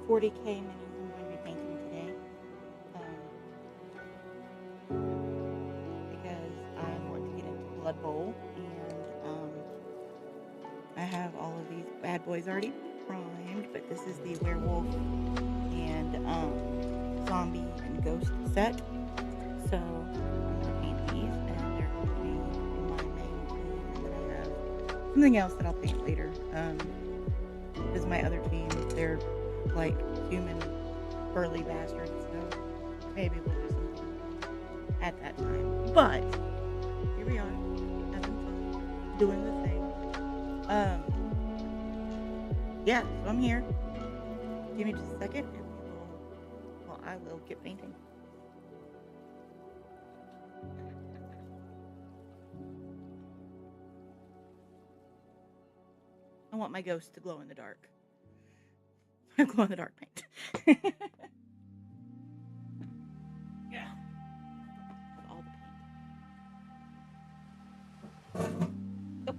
40K minis I'm going to be painting today. Because I want to get into Blood Bowl, and I have all of these bad boys already primed, but this is the werewolf and zombie and ghost set. So I'm gonna paint these, and they're going to be my main team, and then I have something else that I'll paint later. Because my other team, they're like human burly bastards, so maybe we'll do something at that time. But here we are, having fun, doing the thing. Yeah, so I'm here. Give me just a second, and I will get painting. I want my ghost to glow in the dark. Glow in the dark paint. Yeah. All the paint. Oh.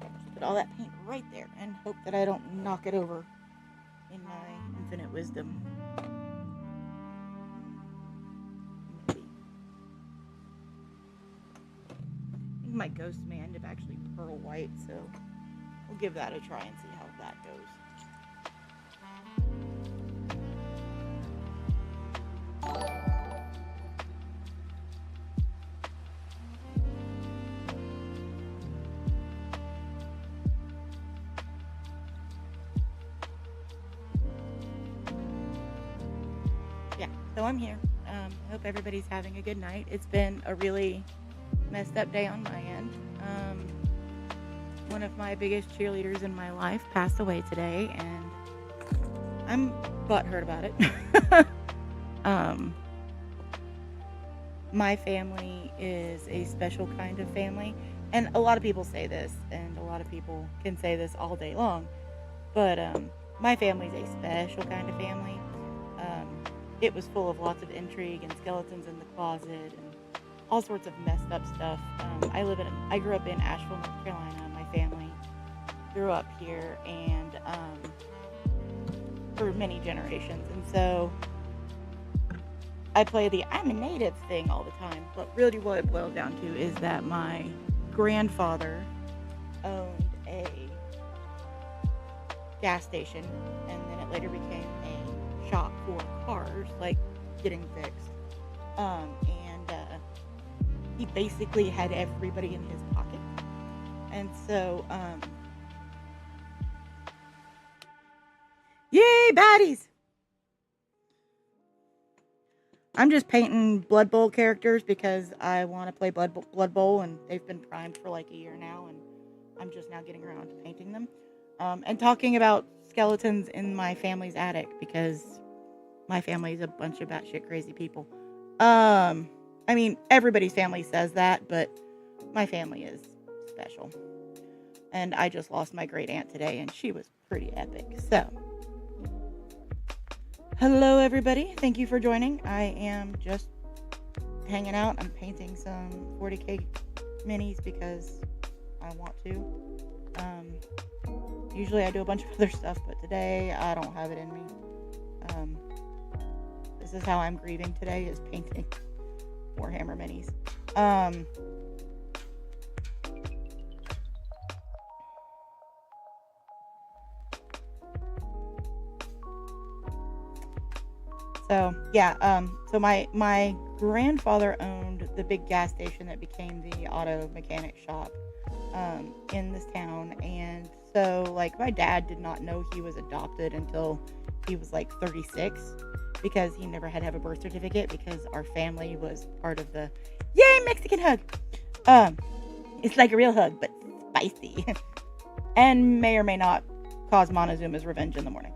Just put all that paint right there and hope that I don't knock it over in my infinite wisdom. Maybe. I think my ghost may end up actually pearl white, so we'll give that a try and see how that goes. Yeah, so I'm here. I hope everybody's having a good night. It's been a really messed up day on my end. One of my biggest cheerleaders in my life passed away today, and I'm butthurt about it. My family is a special kind of family, and a lot of people say this, and a lot of people can say this all day long, but my family's a special kind of family. It was full of lots of intrigue and skeletons in the closet and all sorts of messed up stuff. I grew up in Asheville, North Carolina. My family grew up here, and for many generations, and so I play the I'm a native thing all the time, but really what it boils down to is that my grandfather owned a gas station, and then it later became a shop for cars, like getting fixed. He basically had everybody in his pocket. And so, yay, baddies! I'm just painting Blood Bowl characters because I want to play Blood Bowl, and they've been primed for like a year now, and I'm just now getting around to painting them. And talking about skeletons in my family's attic, because my family is a bunch of batshit crazy people. I mean, everybody's family says that, but my family is special. And I just lost my great aunt today, and she was pretty epic. So, hello everybody. Thank you for joining. I am just hanging out. I'm painting some 40K minis because I want to. Usually I do a bunch of other stuff, but today I don't have it in me. This is how I'm grieving today, is painting Warhammer minis. So yeah, so my grandfather owned the big gas station that became the auto mechanic shop in this town, and so like my dad did not know he was adopted until he was like 36, because he never had to have a birth certificate, because our family was part of the yay Mexican hug. It's like a real hug but spicy, and may or may not cause Montezuma's revenge in the morning.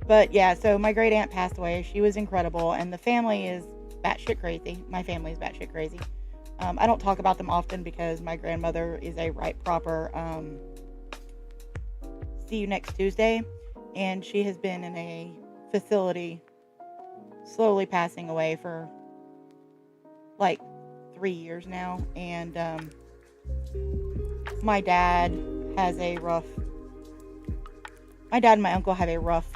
But yeah, so my great aunt passed away. She was incredible, and the family is batshit crazy. My family is batshit crazy. I don't talk about them often because my grandmother is a right proper see you next Tuesday, and she has been in a facility slowly passing away for like 3 years now, and my dad has a rough. My dad and my uncle have a rough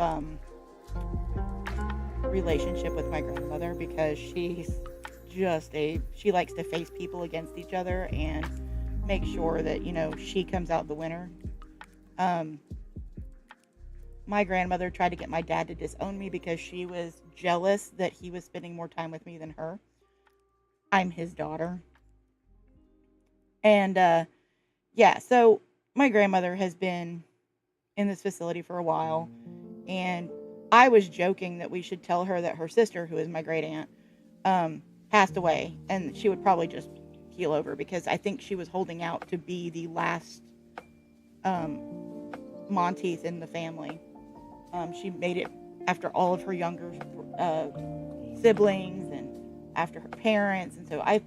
relationship with my grandmother because she's she likes to face people against each other and make sure that she comes out the winner. Um, my grandmother tried to get my dad to disown me because she was jealous that he was spending more time with me than her. I'm his daughter, and yeah. So my grandmother has been in this facility for a while, and I was joking that we should tell her that her sister, who is my great aunt, passed away, and she would probably just keel over because I think she was holding out to be the last um, Monteith in the family. She made it after all of her younger siblings and after her parents, and so I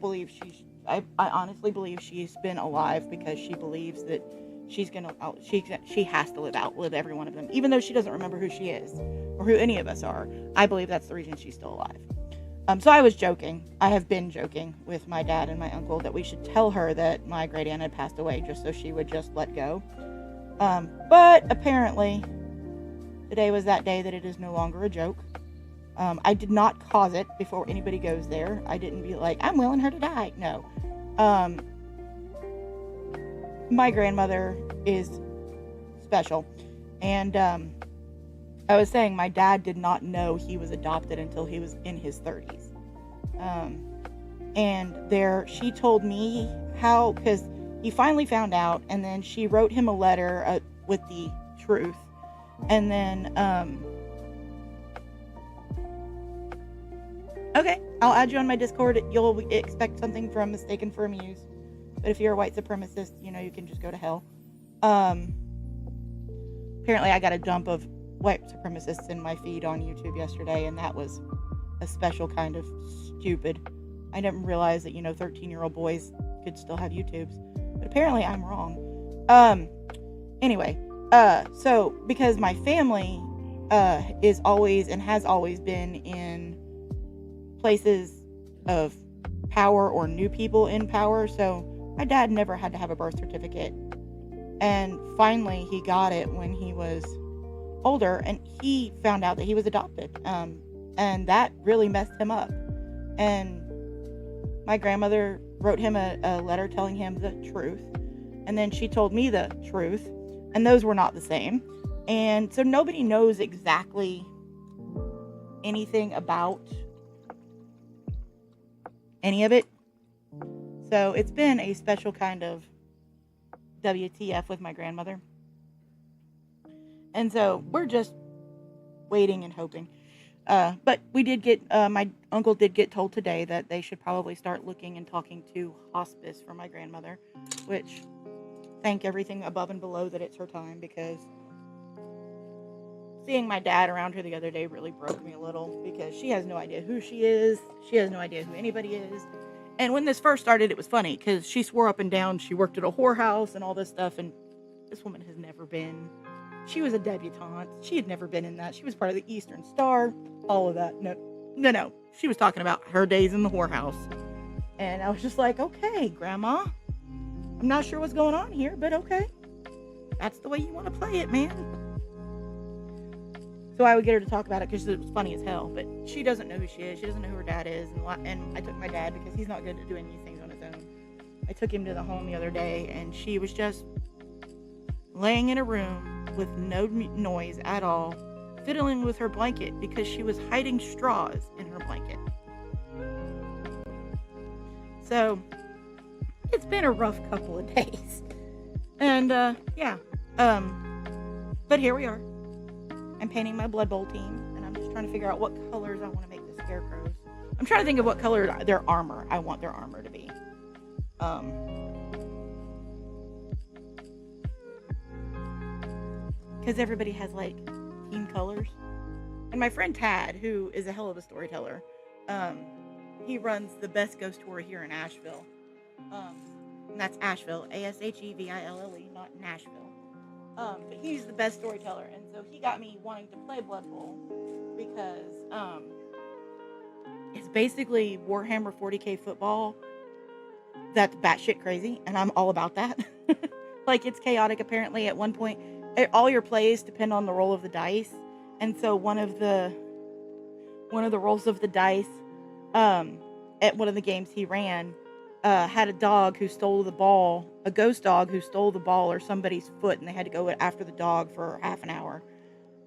honestly believe she's been alive because she believes that she has to outlive every one of them, even though she doesn't remember who she is or who any of us are. I believe that's the reason she's still alive. So I was joking. I have been joking with my dad and my uncle that we should tell her that my great aunt had passed away just so she would just let go. But apparently today was that day that it is no longer a joke. I did not cause it before anybody goes there. I didn't be like, I'm willing her to die. No. My grandmother is special. And I was saying my dad did not know he was adopted until he was in his 30s. And she told me how, because he finally found out, and then she wrote him a letter with the truth. And then, okay, I'll add you on my Discord. You'll expect something from Mistaken for Amused. But if you're a white supremacist, you can just go to hell. Apparently I got a dump of white supremacists in my feed on YouTube yesterday, and that was a special kind of stupid. I didn't realize that 13-year-old boys could still have YouTubes, but apparently I'm wrong. Anyway, so because my family is always and has always been in places of power or new people in power, so my dad never had to have a birth certificate, and finally he got it when he was older, and he found out that he was adopted, and that really messed him up. And my grandmother wrote him a letter telling him the truth, and then she told me the truth, and those were not the same. And so nobody knows exactly anything about any of it. So it's been a special kind of WTF with my grandmother. And so we're just waiting and hoping. But we did get, my uncle did get told today that they should probably start looking and talking to hospice for my grandmother, which thank everything above and below that it's her time, because seeing my dad around her the other day really broke me a little, because she has no idea who she is. She has no idea who anybody is. And when this first started, it was funny because she swore up and down she worked at a whorehouse and all this stuff, and this woman has never been. She was a debutante. She had never been in that. She was part of the Eastern Star, all of that. No. She was talking about her days in the whorehouse. And I was just like, okay, Grandma, I'm not sure what's going on here, but okay. That's the way you want to play it, man. So I would get her to talk about it because it was funny as hell, but she doesn't know who she is. She doesn't know who her dad is. And I took my dad, because he's not good at doing these things on his own. I took him to the home the other day, and she was just laying in a room with no noise at all, fiddling with her blanket because she was hiding straws in her blanket. So it's been a rough couple of days. And yeah. But here we are. I'm painting my Blood Bowl team, and I'm just trying to figure out what colors I want to make the scarecrows. I'm trying to think of what color their armor, I want their armor to be. Because everybody has, like, team colors. And my friend Tad, who is a hell of a storyteller, he runs the best ghost tour here in Asheville. And that's Asheville, Asheville, not Nashville. But he's the best storyteller, and so he got me wanting to play Blood Bowl because it's basically Warhammer 40k football that's batshit crazy, and I'm all about that. Like, it's chaotic apparently at one point. All your plays depend on the roll of the dice, and so one of the rolls of the dice, um, at one of the games he ran, had a dog who stole the ball, a ghost dog who stole the ball or somebody's foot, and they had to go after the dog for half an hour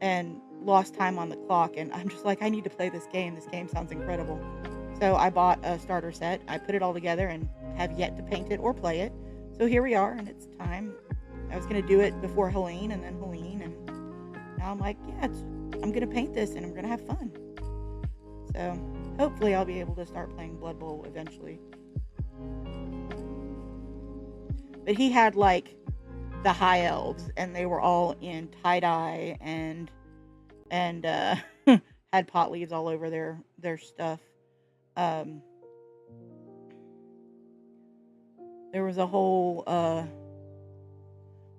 and lost time on the clock. And I'm just like, I need to play this game. This game sounds incredible. So I bought a starter set. I put it all together and have yet to paint it or play it. So here we are, and it's time. I was going to do it before Helene, and then Helene, and now I'm like, yeah, I'm going to paint this, and I'm going to have fun. So hopefully I'll be able to start playing Blood Bowl eventually. But he had like the high elves, and they were all in tie-dye and had pot leaves all over their stuff. There was a whole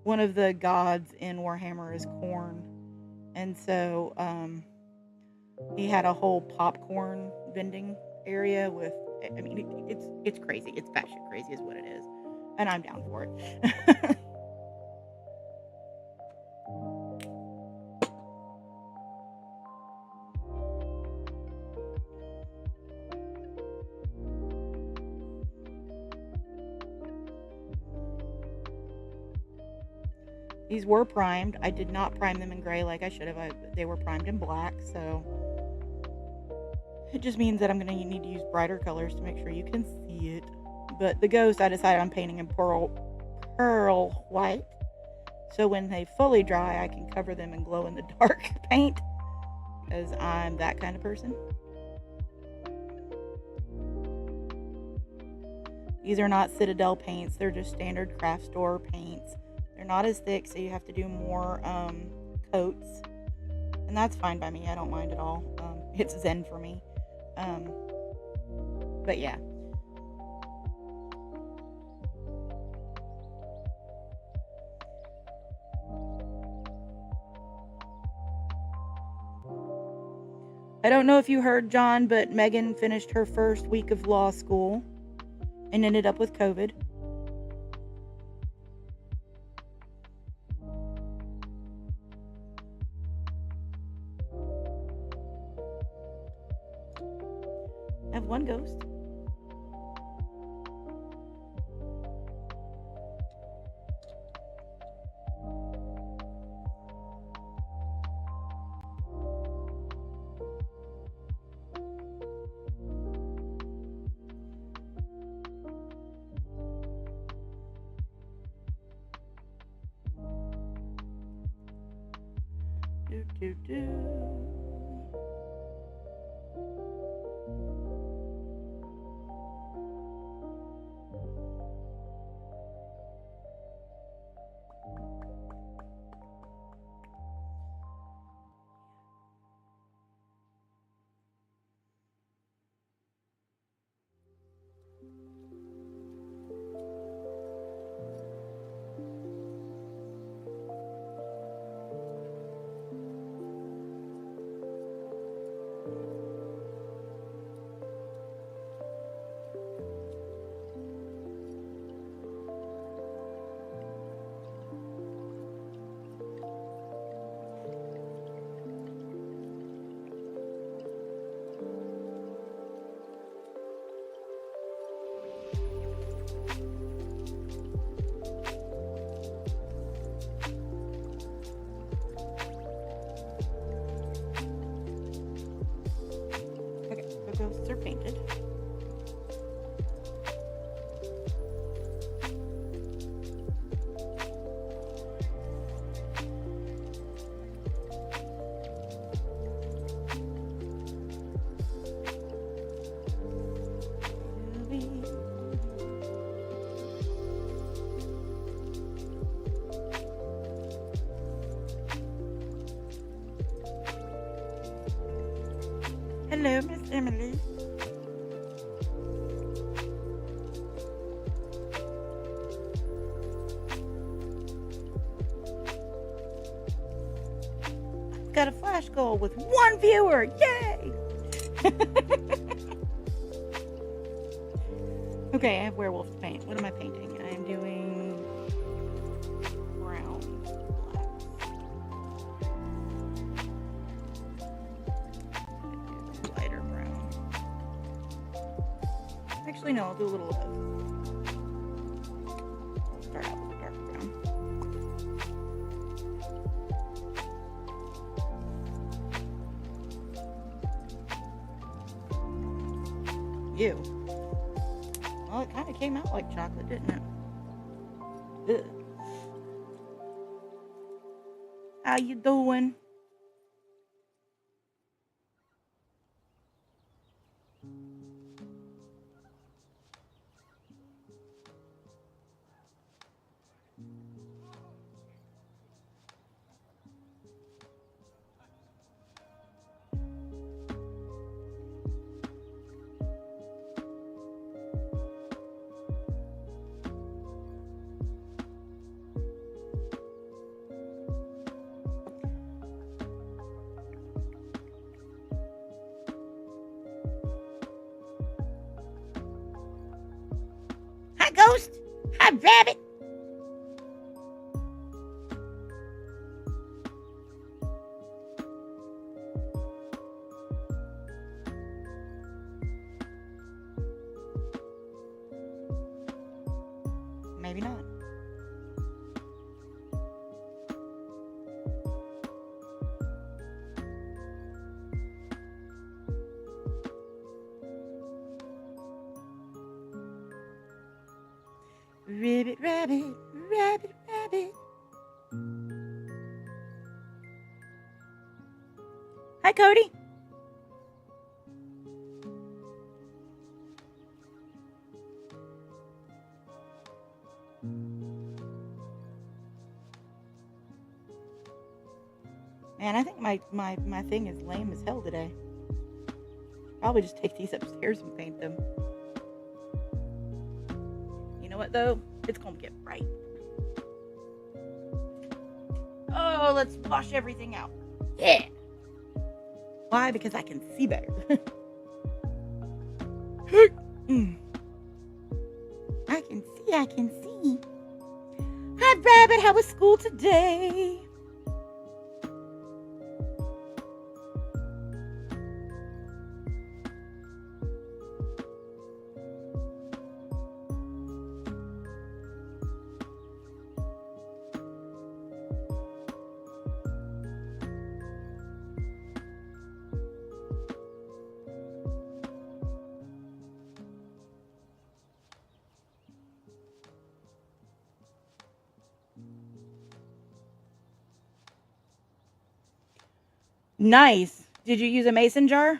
one of the gods in Warhammer is corn, and so he had a whole popcorn vending area with. I mean, it's crazy. It's batshit crazy, is what it is, and I'm down for it. These were primed. I did not prime them in gray like I should have. They were primed in black, so it just means that I'm going to need to use brighter colors to make sure you can see it. But the ghost, I decided on painting in pearl white, so when they fully dry, I can cover them in glow-in-the-dark paint, because I'm that kind of person. These are not Citadel paints. They're just standard craft store paints. They're not as thick, so you have to do more coats, and that's fine by me. I don't mind at all. It's zen for me. But yeah. I don't know if you heard, John, but Megan finished her first week of law school and ended up with COVID. I have one ghost. Ghosts are painted. Hello, Miss Emily. Got a flash goal with one viewer. Yay! Okay, I have werewolf to paint. what am I painting? I am doing brown blacks. Lighter brown. Actually, no, I'll do a little of both. I'll start out with the dark brown. Ew. Well, it kind of came out like chocolate, didn't it? Ugh. How you doing? Hi, Ghost. Hi, Rabbit. Maybe not. Ribbit, rabbit, rabbit, rabbit. Hi, Cody. Man, I think my thing is lame as hell today. Probably just take these upstairs and paint them. You know what, though? It's gonna get bright. Oh, let's wash everything out. Yeah. Why? Because I can see better. I can see. Hi, Rabbit. How was school today? Nice. Did you use a mason jar?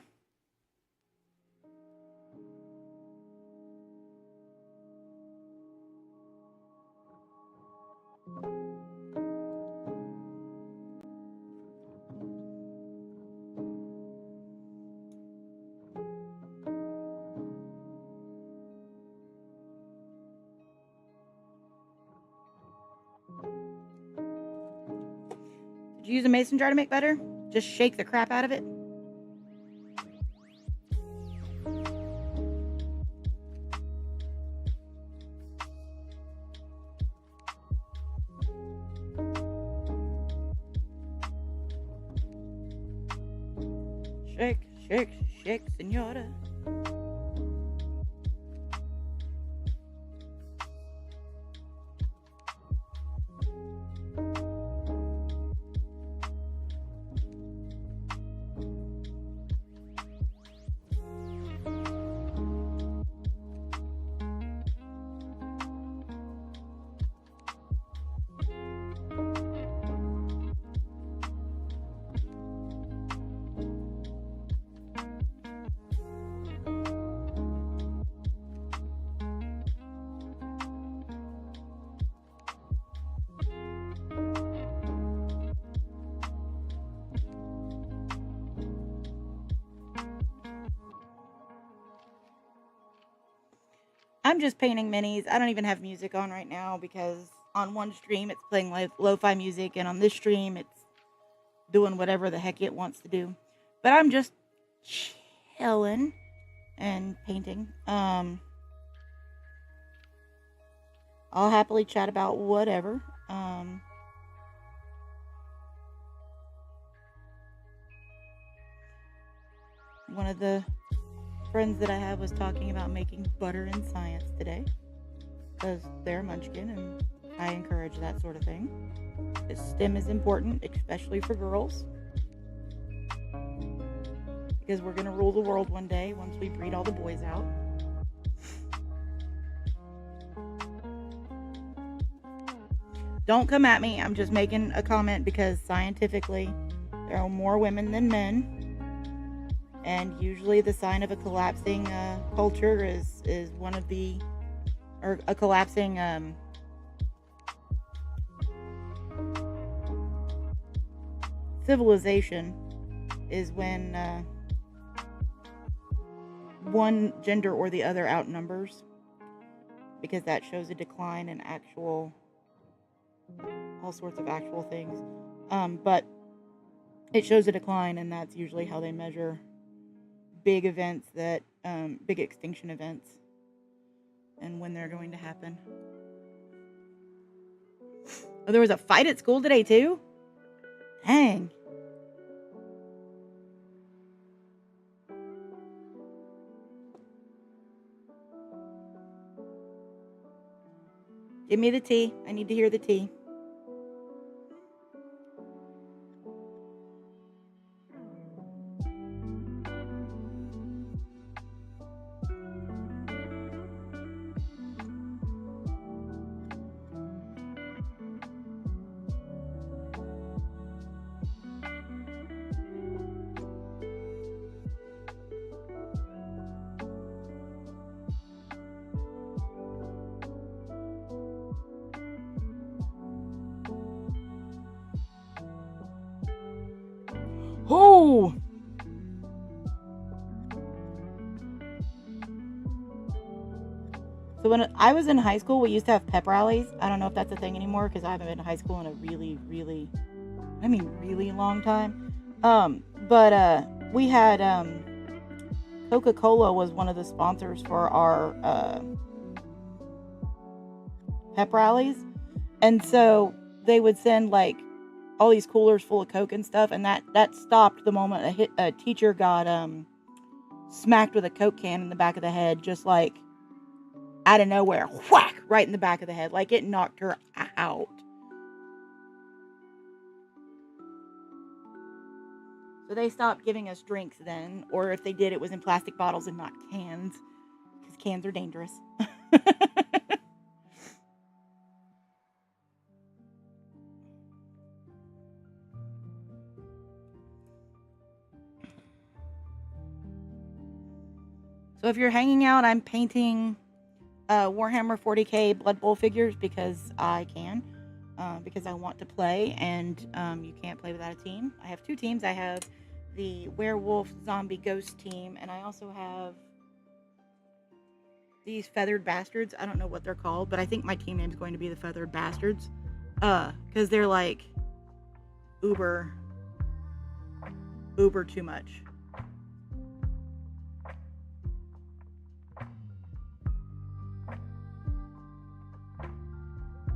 Did you use a mason jar to make butter? Just shake the crap out of it? Shake, shake, shake, senora. I'm just painting minis. I don't even have music on right now because on one stream it's playing lo-fi music and on this stream it's doing whatever the heck it wants to do. But I'm just chilling and painting. I'll happily chat about whatever. One of the friends that I have was talking about making butter in science today because they're a munchkin and I encourage that sort of thing. STEM is important, especially for girls, because we're going to rule the world one day once we breed all the boys out. Don't come at me. I'm just making a comment because scientifically there are more women than men. And usually the sign of a collapsing culture is one of the, or a collapsing civilization is when one gender or the other outnumbers, because that shows a decline in all sorts of actual things. But it shows a decline, and that's usually how they measure big events big extinction events and when they're going to happen. Oh, there was a fight at school today too? Dang. Give me the tea. I need to hear the tea. Oh! So when I was in high school, we used to have pep rallies. I don't know if that's a thing anymore because I haven't been to high school in a really, really, really long time. But we had Coca-Cola was one of the sponsors for our pep rallies, and so they would send like all these coolers full of Coke and stuff, and that stopped the moment a teacher got smacked with a Coke can in the back of the head, just like out of nowhere, whack, right in the back of the head, like it knocked her out. So they stopped giving us drinks then, or if they did, it was in plastic bottles and not cans, because cans are dangerous. So if you're hanging out, I'm painting Warhammer 40k Blood Bowl figures because I can, because I want to play, and you can't play without a team. I have two teams. I have the werewolf zombie ghost team, and I also have these feathered bastards. I don't know what they're called, but I think my team name is going to be the feathered bastards, because they're like uber too much.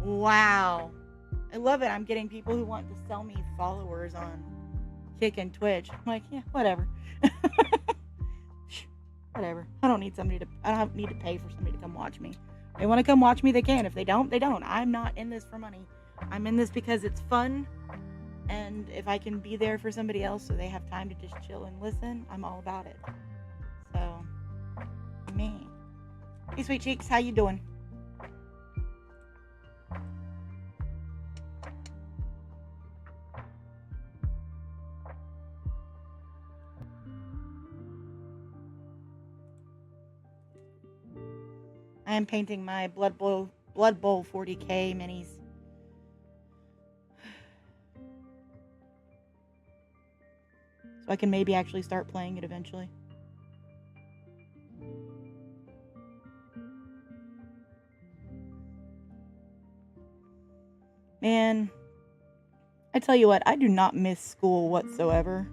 Wow. I love it. I'm getting people who want to sell me followers on Kick and Twitch. I'm like, yeah, whatever. Whatever. I don't need to pay for somebody to come watch me. If they want to come watch me, they can. If they don't, they don't. I'm not in this for money. I'm in this because it's fun. And if I can be there for somebody else so they have time to just chill and listen, I'm all about it. So, me. Hey, sweet cheeks, how you doing? I am painting my Blood Bowl 40k minis. So I can maybe actually start playing it eventually. Man, I tell you what, I do not miss school whatsoever.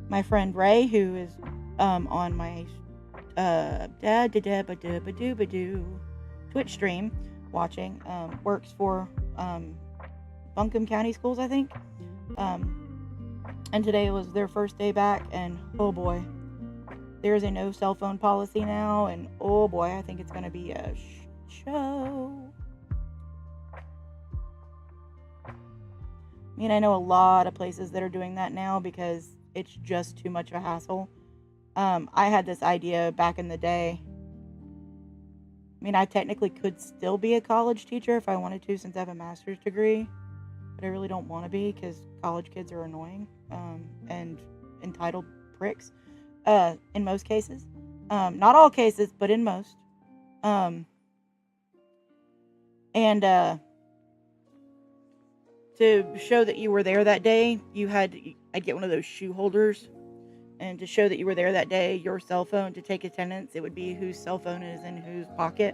My friend Ray, who is on my Twitch stream, watching, works for Buncombe County Schools, I think. And today was their first day back, and oh boy, there's a no cell phone policy now, and oh boy, I think it's going to be a show. I mean, I know a lot of places that are doing that now because it's just too much of a hassle. I had this idea back in the day. I mean, I technically could still be a college teacher if I wanted to, since I have a master's degree, but I really don't want to be because college kids are annoying and entitled pricks in most cases. Not all cases, but in most. And to show that you were there that day, I'd get one of those shoe holders, and to show that you were there that day, your cell phone, to take attendance, it would be whose cell phone is in whose pocket.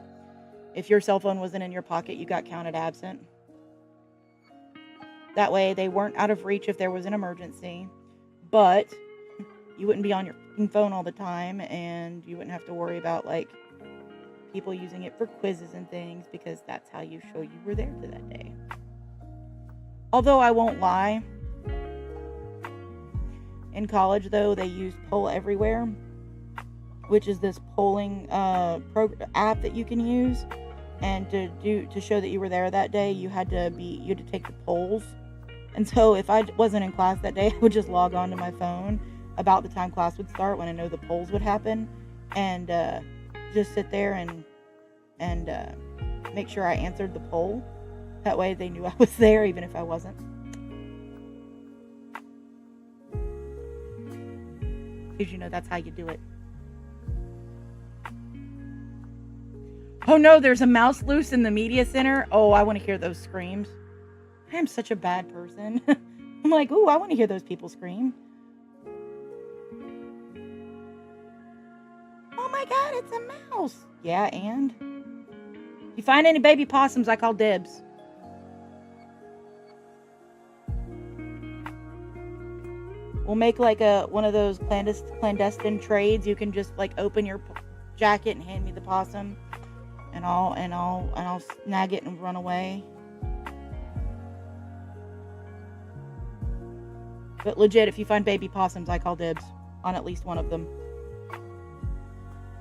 If your cell phone wasn't in your pocket, you got counted absent. That way, they weren't out of reach if there was an emergency, but you wouldn't be on your phone all the time, and you wouldn't have to worry about, like, people using it for quizzes and things, because that's how you show you were there to that day. Although I won't lie, in college, though, they used Poll Everywhere, which is this polling app that you can use. And to show that you were there that day, you had to take the polls. And so if I wasn't in class that day, I would just log on to my phone about the time class would start, when I know the polls would happen, and just sit there and make sure I answered the poll. That way they knew I was there, even if I wasn't. Because, that's how you do it. Oh no, there's a mouse loose in the media center. Oh, I want to hear those screams. I am such a bad person. I'm like, ooh, I want to hear those people scream. Oh my God, it's a mouse. Yeah, and? If you find any baby possums, I call dibs. We'll make like one of those clandestine trades. You can just like open your jacket and hand me the possum, and I'll snag it and run away. But legit, if you find baby possums, I call dibs on at least one of them.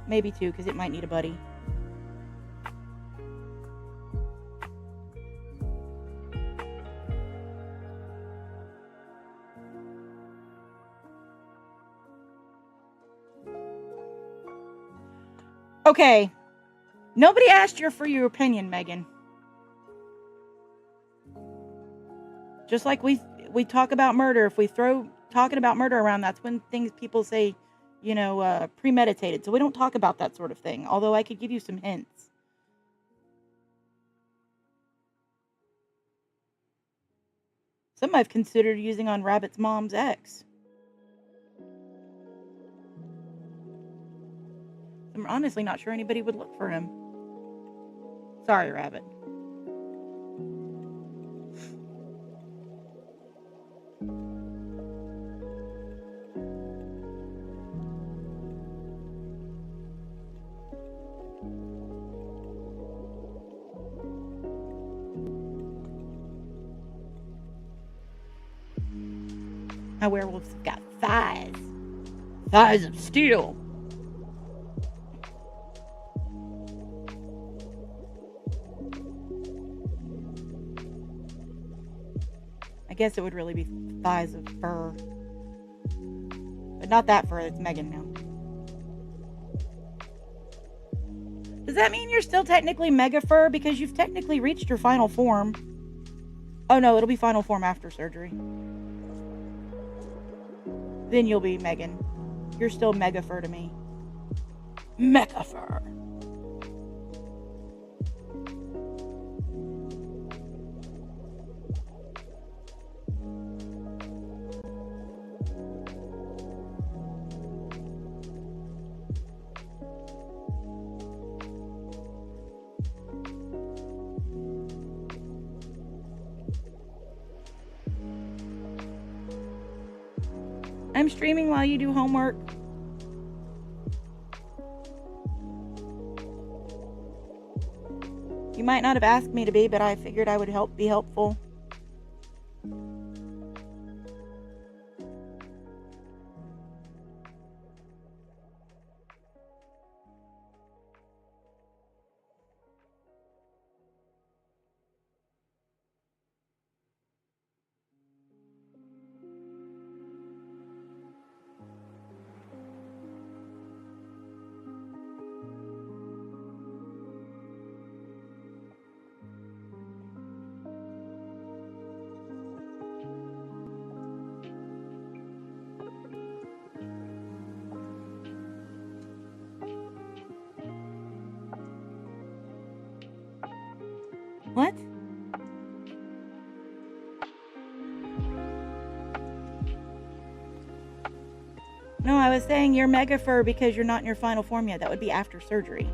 Maybe two, because it might need a buddy. Okay, nobody asked you for your opinion, Megan. Just like we talk about murder, if we throw talking about murder around, that's when people say, premeditated. So we don't talk about that sort of thing, although I could give you some hints. Some I've considered using on Rabbit's mom's ex. I'm honestly not sure anybody would look for him. Sorry, Rabbit. My werewolf's got thighs. Thighs of steel. I guess it would really be thighs of fur. But not that fur, it's Megan now. Does that mean you're still technically Mega Fur? Because you've technically reached your final form. Oh no, it'll be final form after surgery. Then you'll be Megan. You're still Mega Fur to me. Mega Fur. I'm streaming while you do homework. You You might not have asked me to be, but I figured I would be helpful. What? No, I was saying you're mega fur because you're not in your final form yet. That would be after surgery.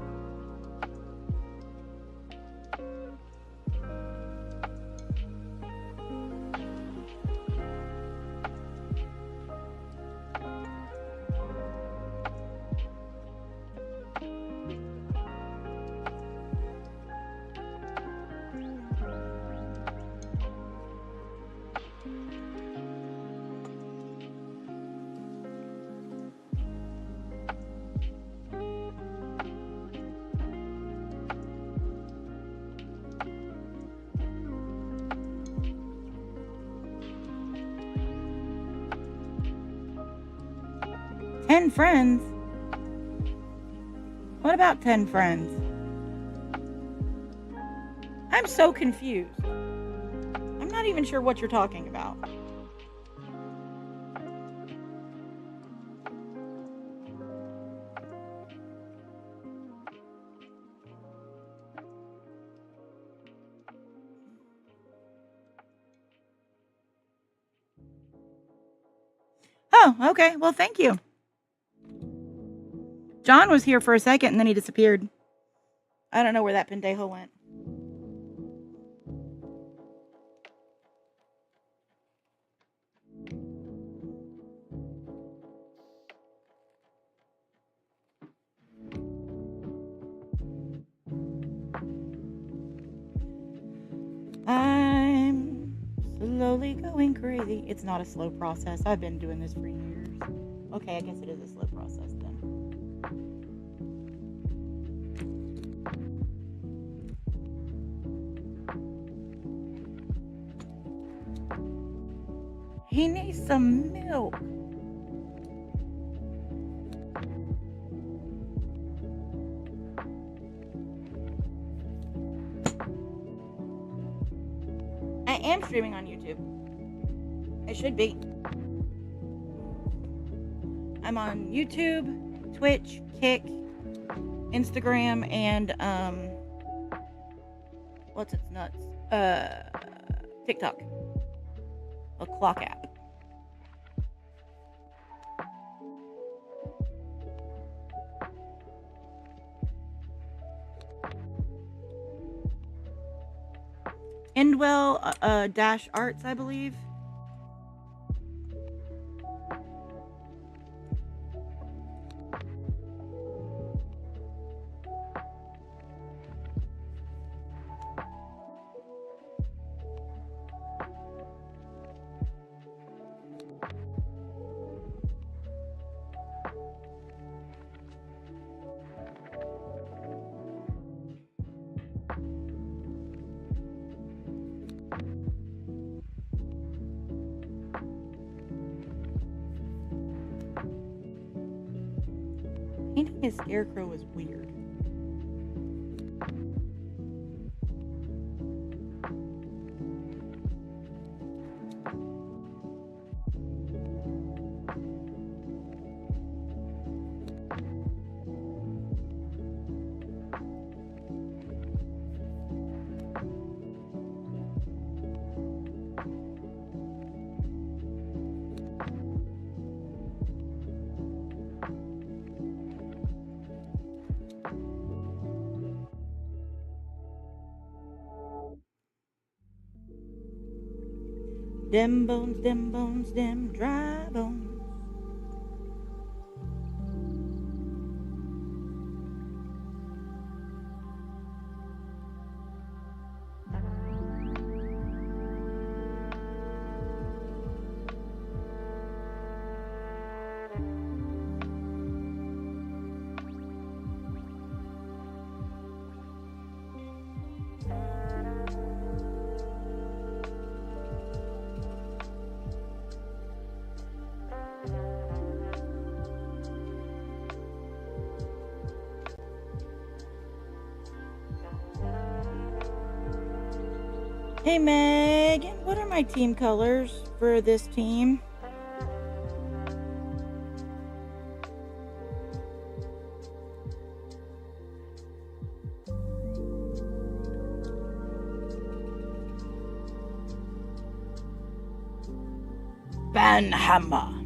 "10 friends? What about 10 friends? I'm so confused. I'm not even sure what you're talking about." Oh, okay. Well, thank you. John was here for a second and then he disappeared. I don't know where that pendejo went. I'm slowly going crazy. It's not a slow process. I've been doing this for years. Okay, I guess it is a slow process then. He needs some milk. I am streaming on YouTube. It should be. I'm on YouTube, Twitch, Kick, Instagram, and what's its nuts? TikTok. A clock app. Endwell dash arts, I believe. Painting a scarecrow is weird. Dem bones, dem dry bones. Hey Megan, what are my team colors for this team? Banhammer.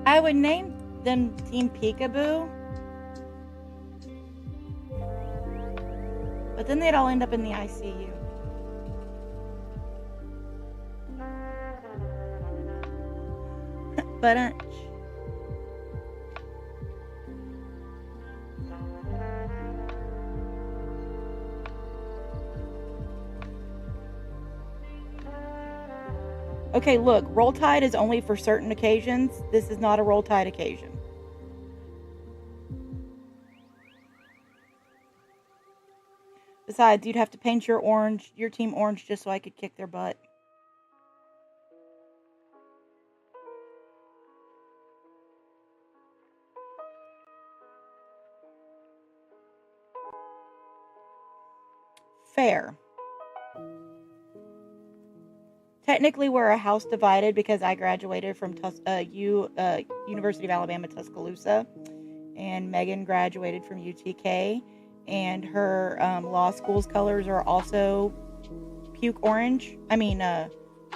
I would name them Team Peekaboo, but then they'd all end up in the ICU. But okay, look, Roll Tide is only for certain occasions. This is not a Roll Tide occasion. Besides, you'd have to paint your team orange, just so I could kick their butt. Fair. Technically, we're a house divided because I graduated from University of Alabama, Tuscaloosa, and Megan graduated from UTK, and her law school's colors are also puke orange.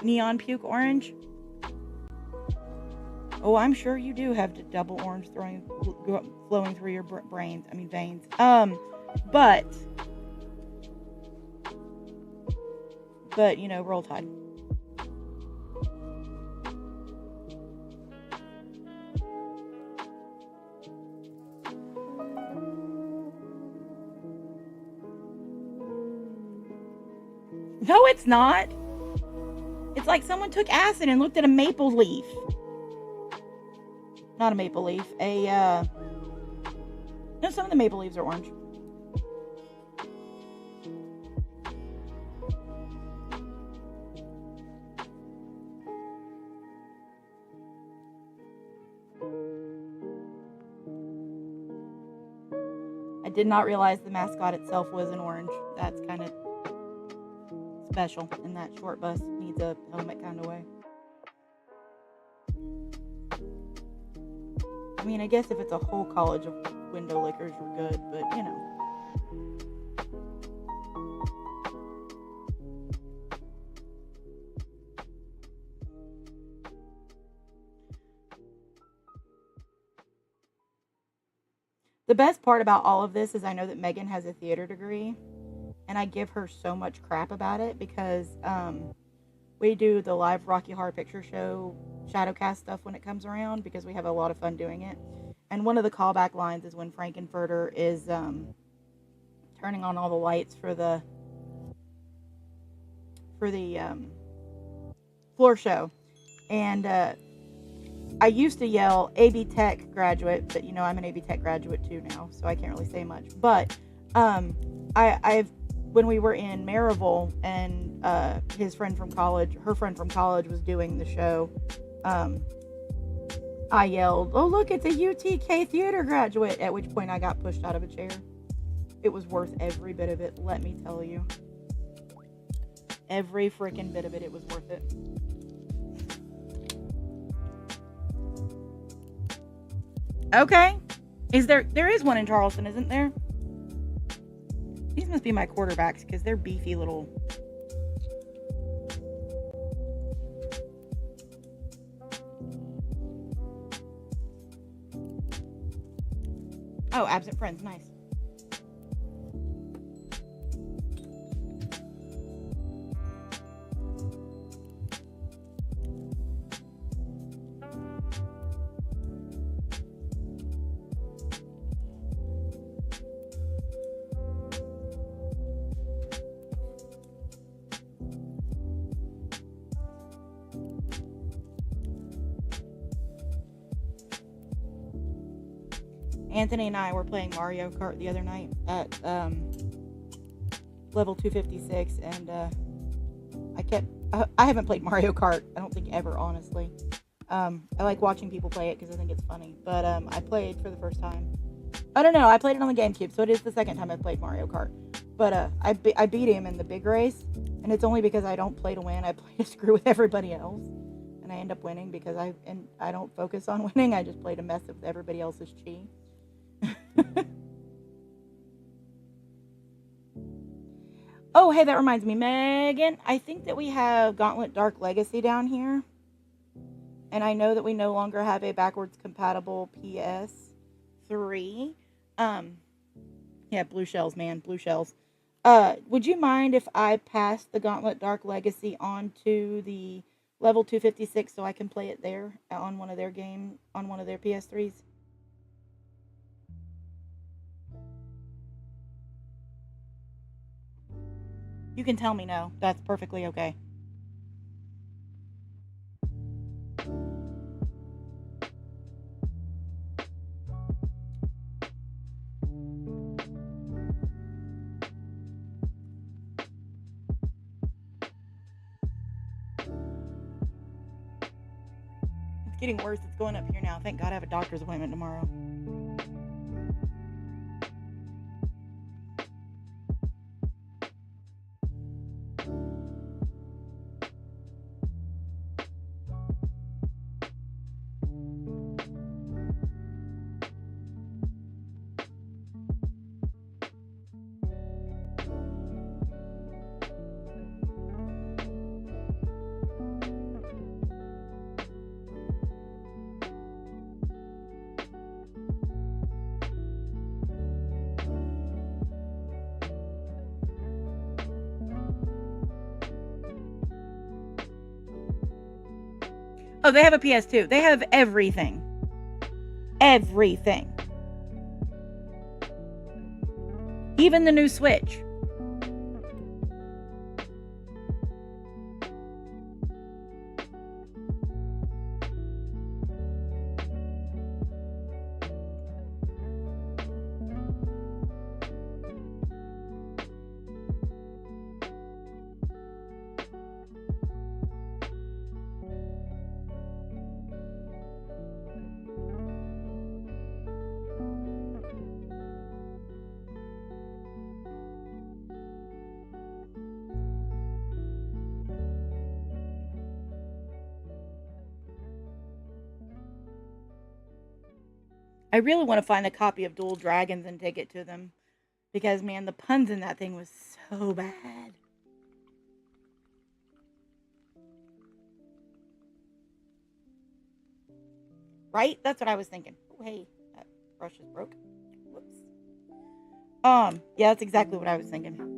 Neon puke orange. Oh, I'm sure you do have the double orange flowing through your veins. But Roll Tide. No, it's not. It's like someone took acid and looked at a maple leaf. Not a maple leaf. No, some of the maple leaves are orange. I did not realize the mascot itself was an orange. That's kind of special in that short bus needs a helmet kind of way. I guess if it's a whole college of window lickers, we're good, but The best part about all of this is I know that Megan has a theater degree, and I give her so much crap about it because we do the live Rocky Horror Picture Show Shadowcast stuff when it comes around because we have a lot of fun doing it. And one of the callback lines is when Frankenfurter is turning on all the lights for the floor show. And I used to yell AB Tech graduate, but I'm an AB Tech graduate too now, so I can't really say much. But when we were in Maryville and her friend from college was doing the show, I yelled, "Oh look, it's a UTK theater graduate!" At which point I got pushed out of a chair. It was worth every bit of it, let me tell you. Every freaking bit of it was worth it. Okay. There is one in Charleston, isn't there? These must be my quarterbacks because they're beefy little. Oh, absent friends, nice. Anthony and I were playing Mario Kart the other night at level 256, and I I haven't played Mario Kart. I don't think ever, honestly. I like watching people play it because I think it's funny. But I played for the first time. I don't know. I played it on the GameCube, so it is the second time I've played Mario Kart. But I beat him in the big race, and it's only because I don't play to win. I play to screw with everybody else, and I end up winning because I don't focus on winning. I just play to mess with everybody else's chi. Oh, hey, that reminds me, Megan. I think that we have Gauntlet Dark Legacy down here. And I know that we no longer have a backwards compatible PS3. Yeah, blue shells, man, blue shells. Would you mind if I passed the Gauntlet Dark Legacy onto the level 256 so I can play it there on one of their PS3s? You can tell me no. That's perfectly okay. It's getting worse. It's going up here now. Thank God I have a doctor's appointment tomorrow. Oh, they have a PS2. They have everything. Everything. Even the new Switch. I really want to find a copy of Dual Dragons and take it to them. Because, man, the puns in that thing was so bad. Right? That's what I was thinking. Oh, hey, that brush is broke. Whoops. Yeah, that's exactly what I was thinking.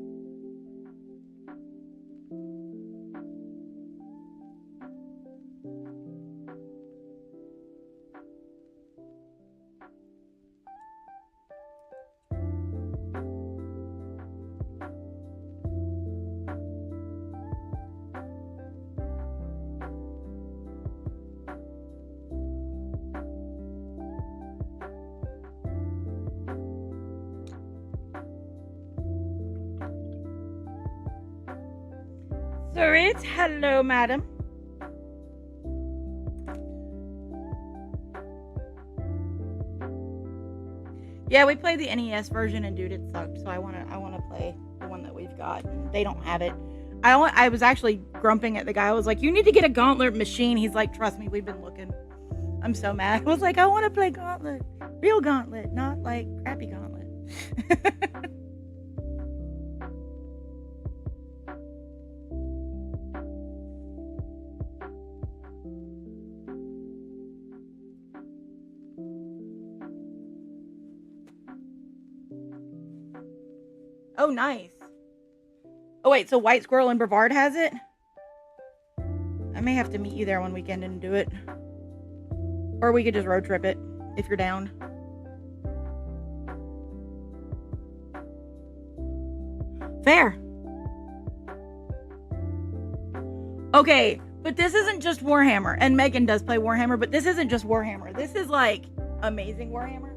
Sarit, hello, madam. Yeah, we played the NES version, and dude, it sucked. So I wanna play the one that we've got. They don't have it. I was actually grumping at the guy. I was like, "You need to get a Gauntlet machine." He's like, "Trust me, we've been looking." I'm so mad. I was like, "I want to play Gauntlet, real Gauntlet, not like crappy Gauntlet." Oh, nice. Oh wait, so White Squirrel and Brevard has it? I may have to meet you there one weekend and do it. Or we could just road trip it, if you're down. Fair. Okay, but this isn't just Warhammer. And Megan does play Warhammer, but this isn't just Warhammer. This is like amazing Warhammer.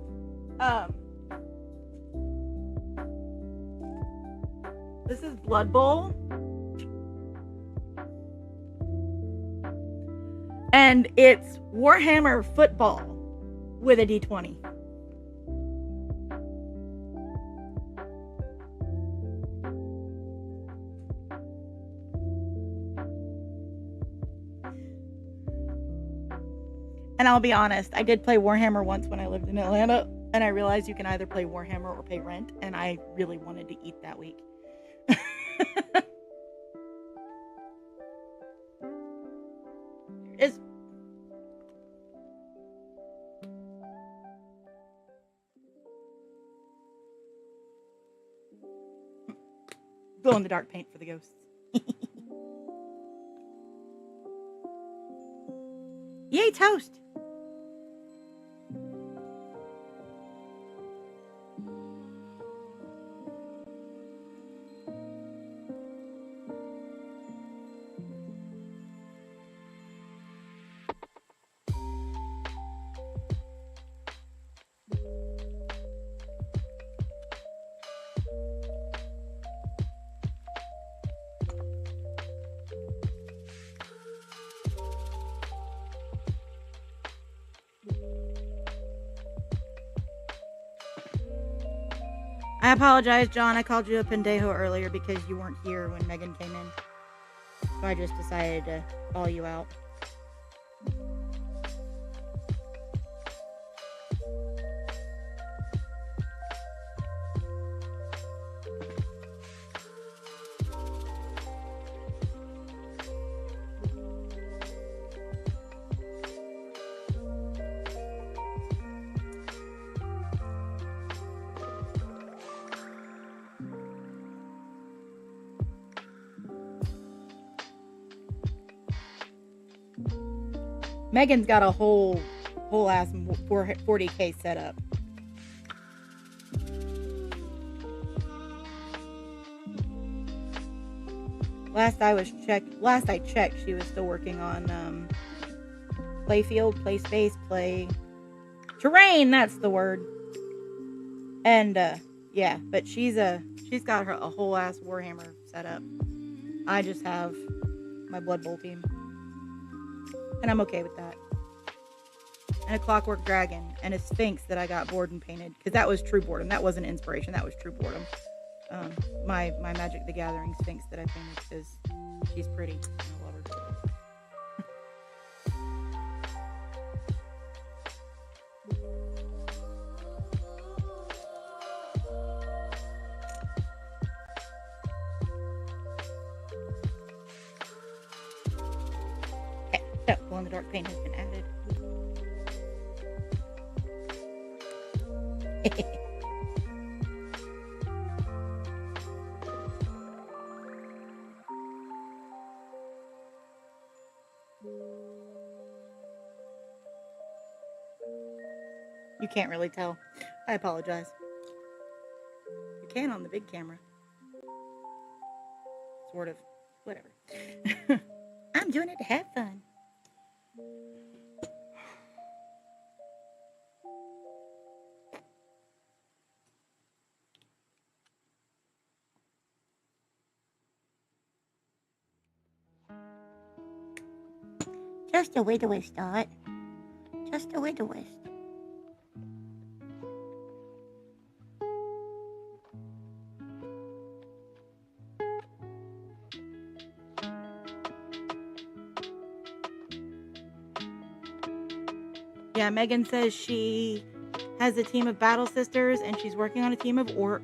This is Blood Bowl. And it's Warhammer football with a D20. And I'll be honest, I did play Warhammer once when I lived in Atlanta, and I realized you can either play Warhammer or pay rent, and I really wanted to eat that week. It's glow in the dark paint for the ghosts. Yay, toast! I apologize, John. I called you a pendejo earlier because you weren't here when Megan came in. So I just decided to call you out. Megan's got a whole ass 40K set up. Last I checked, she was still working on play field, play space, play terrain. That's the word. And yeah, but she's got her a whole ass Warhammer set up. I just have my Blood Bowl team. And I'm okay with that. And a Clockwork Dragon and a Sphinx that I got bored and painted. Because that was true boredom. That wasn't inspiration. That was true boredom. My Magic the Gathering Sphinx that I painted because she's pretty. I love her. Okay, so glow-in-the-dark paint has been added. You can't really tell. I apologize. You can on the big camera. Sort of. Whatever. I'm doing it to have fun. Just a widowist, Dot. Just a widowist. Yeah, Megan says she has a team of Battle Sisters and she's working on a team of Orc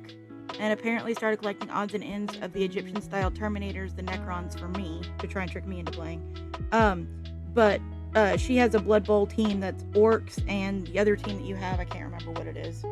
and apparently started collecting odds and ends of the Egyptian-style Terminators, the Necrons, for me to try and trick me into playing. But she has a Blood Bowl team that's Orcs, and the other team that you have, I can't remember what it is.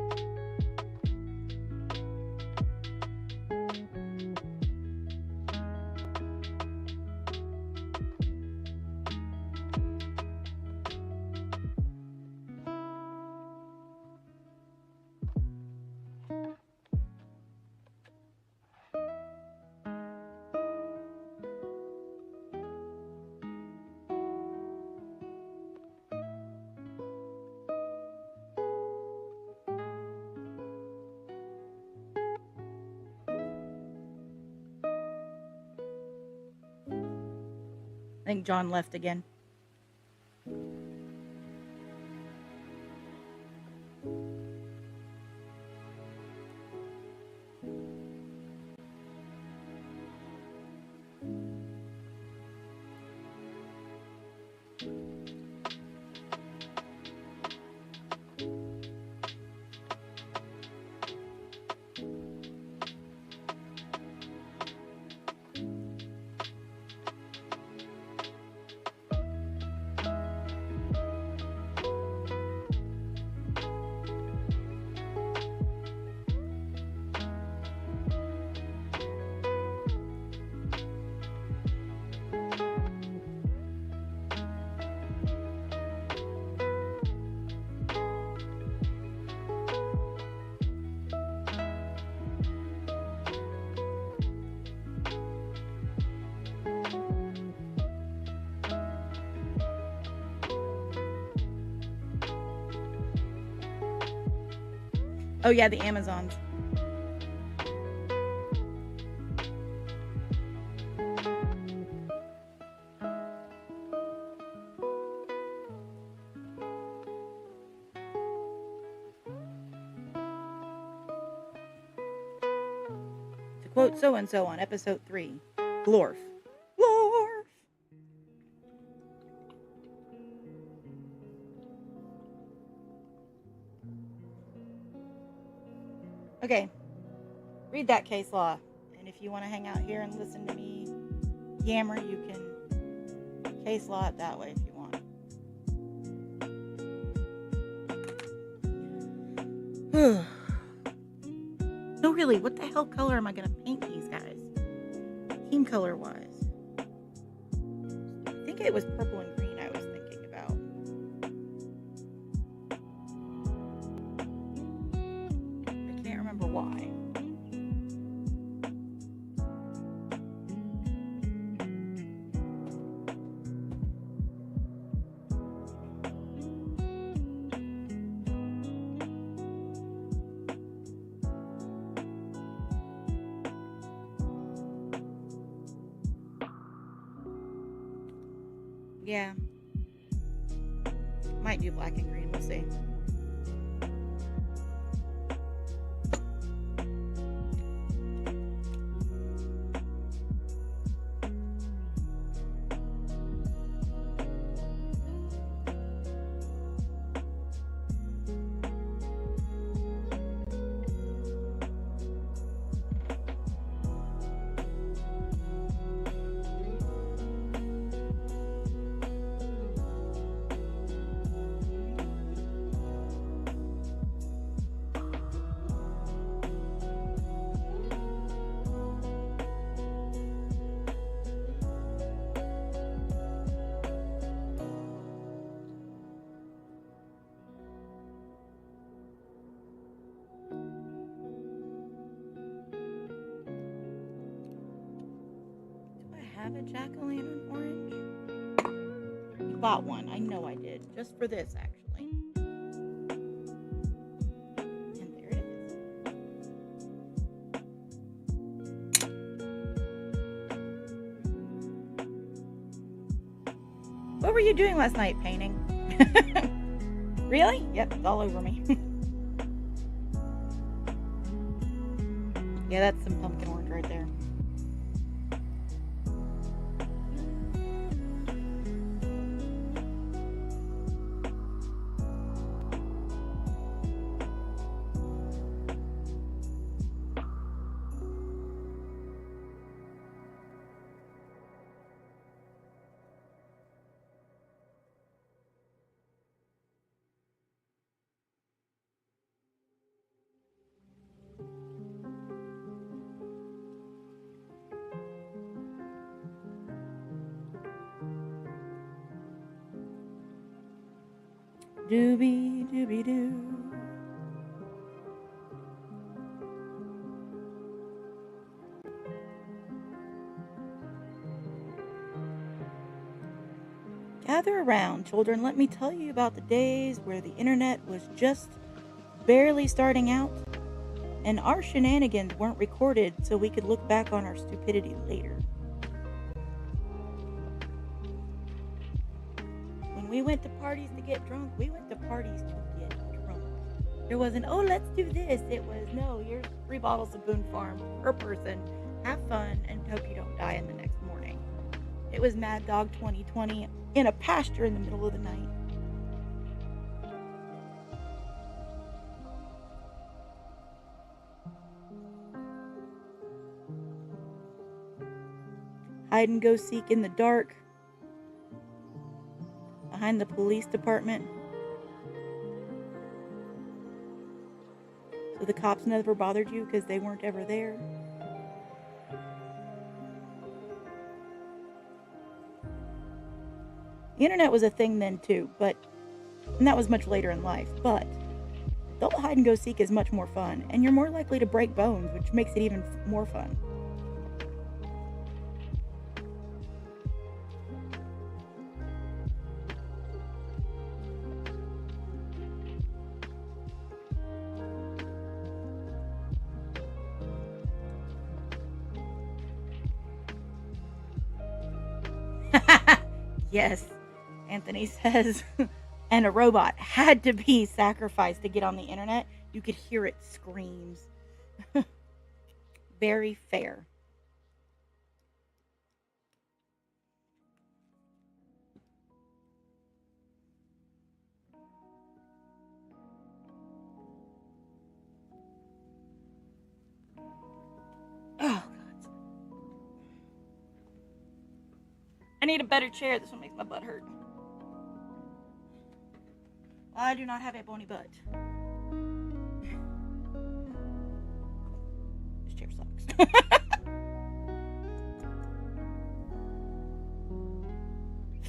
I think John left again. Oh yeah, the Amazons. To quote so and so on episode 3, Glorf. Glorf. Okay, read that case law. And if you want to hang out here and listen to me yammer, you can case law it that way if you want. No, really, what the hell color am I going to paint these guys? Team color wise. I think it was purple and green I was thinking about. I can't remember why. Yeah. Might do black and green, we'll see. Have a jack-o'-lantern orange? You bought one. I know I did. Just for this, actually. And there it is. What were you doing last night? Painting? Really? Yep, it's all over me. Yeah, that's some pumpkin orange right there. Doobie doobie doo. Gather around, children. Let me tell you about the days where the internet was just barely starting out and our shenanigans weren't recorded so we could look back on our stupidity later. When we went to parties to get drunk, we went to parties to get drunk. There wasn't, oh, let's do this. It was, no, here's 3 bottles of Boone Farm per person. Have fun and hope you don't die in the next morning. It was Mad Dog 2020 in a pasture in the middle of the night. Hide and go seek in the dark behind the police department so the cops never bothered you because they weren't ever there. The internet was a thing then too, and that was much later in life, but adult hide and go seek is much more fun, and you're more likely to break bones, which makes it even more fun. Yes, Anthony says, and a robot had to be sacrificed to get on the internet. You could hear it screams. Very fair. Oh, God. I need a better chair. This one makes my butt hurt. I do not have a bony butt. This chair sucks.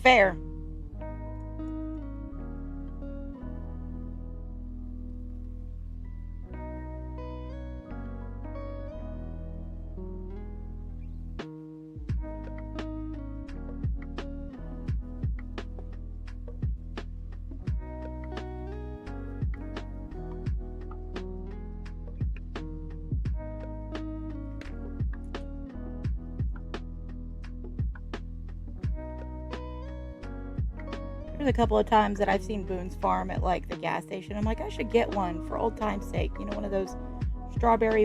Fair. There's a couple of times that I've seen Boone's Farm at like the gas station. I'm like, I should get one for old time's sake. You know, one of those strawberry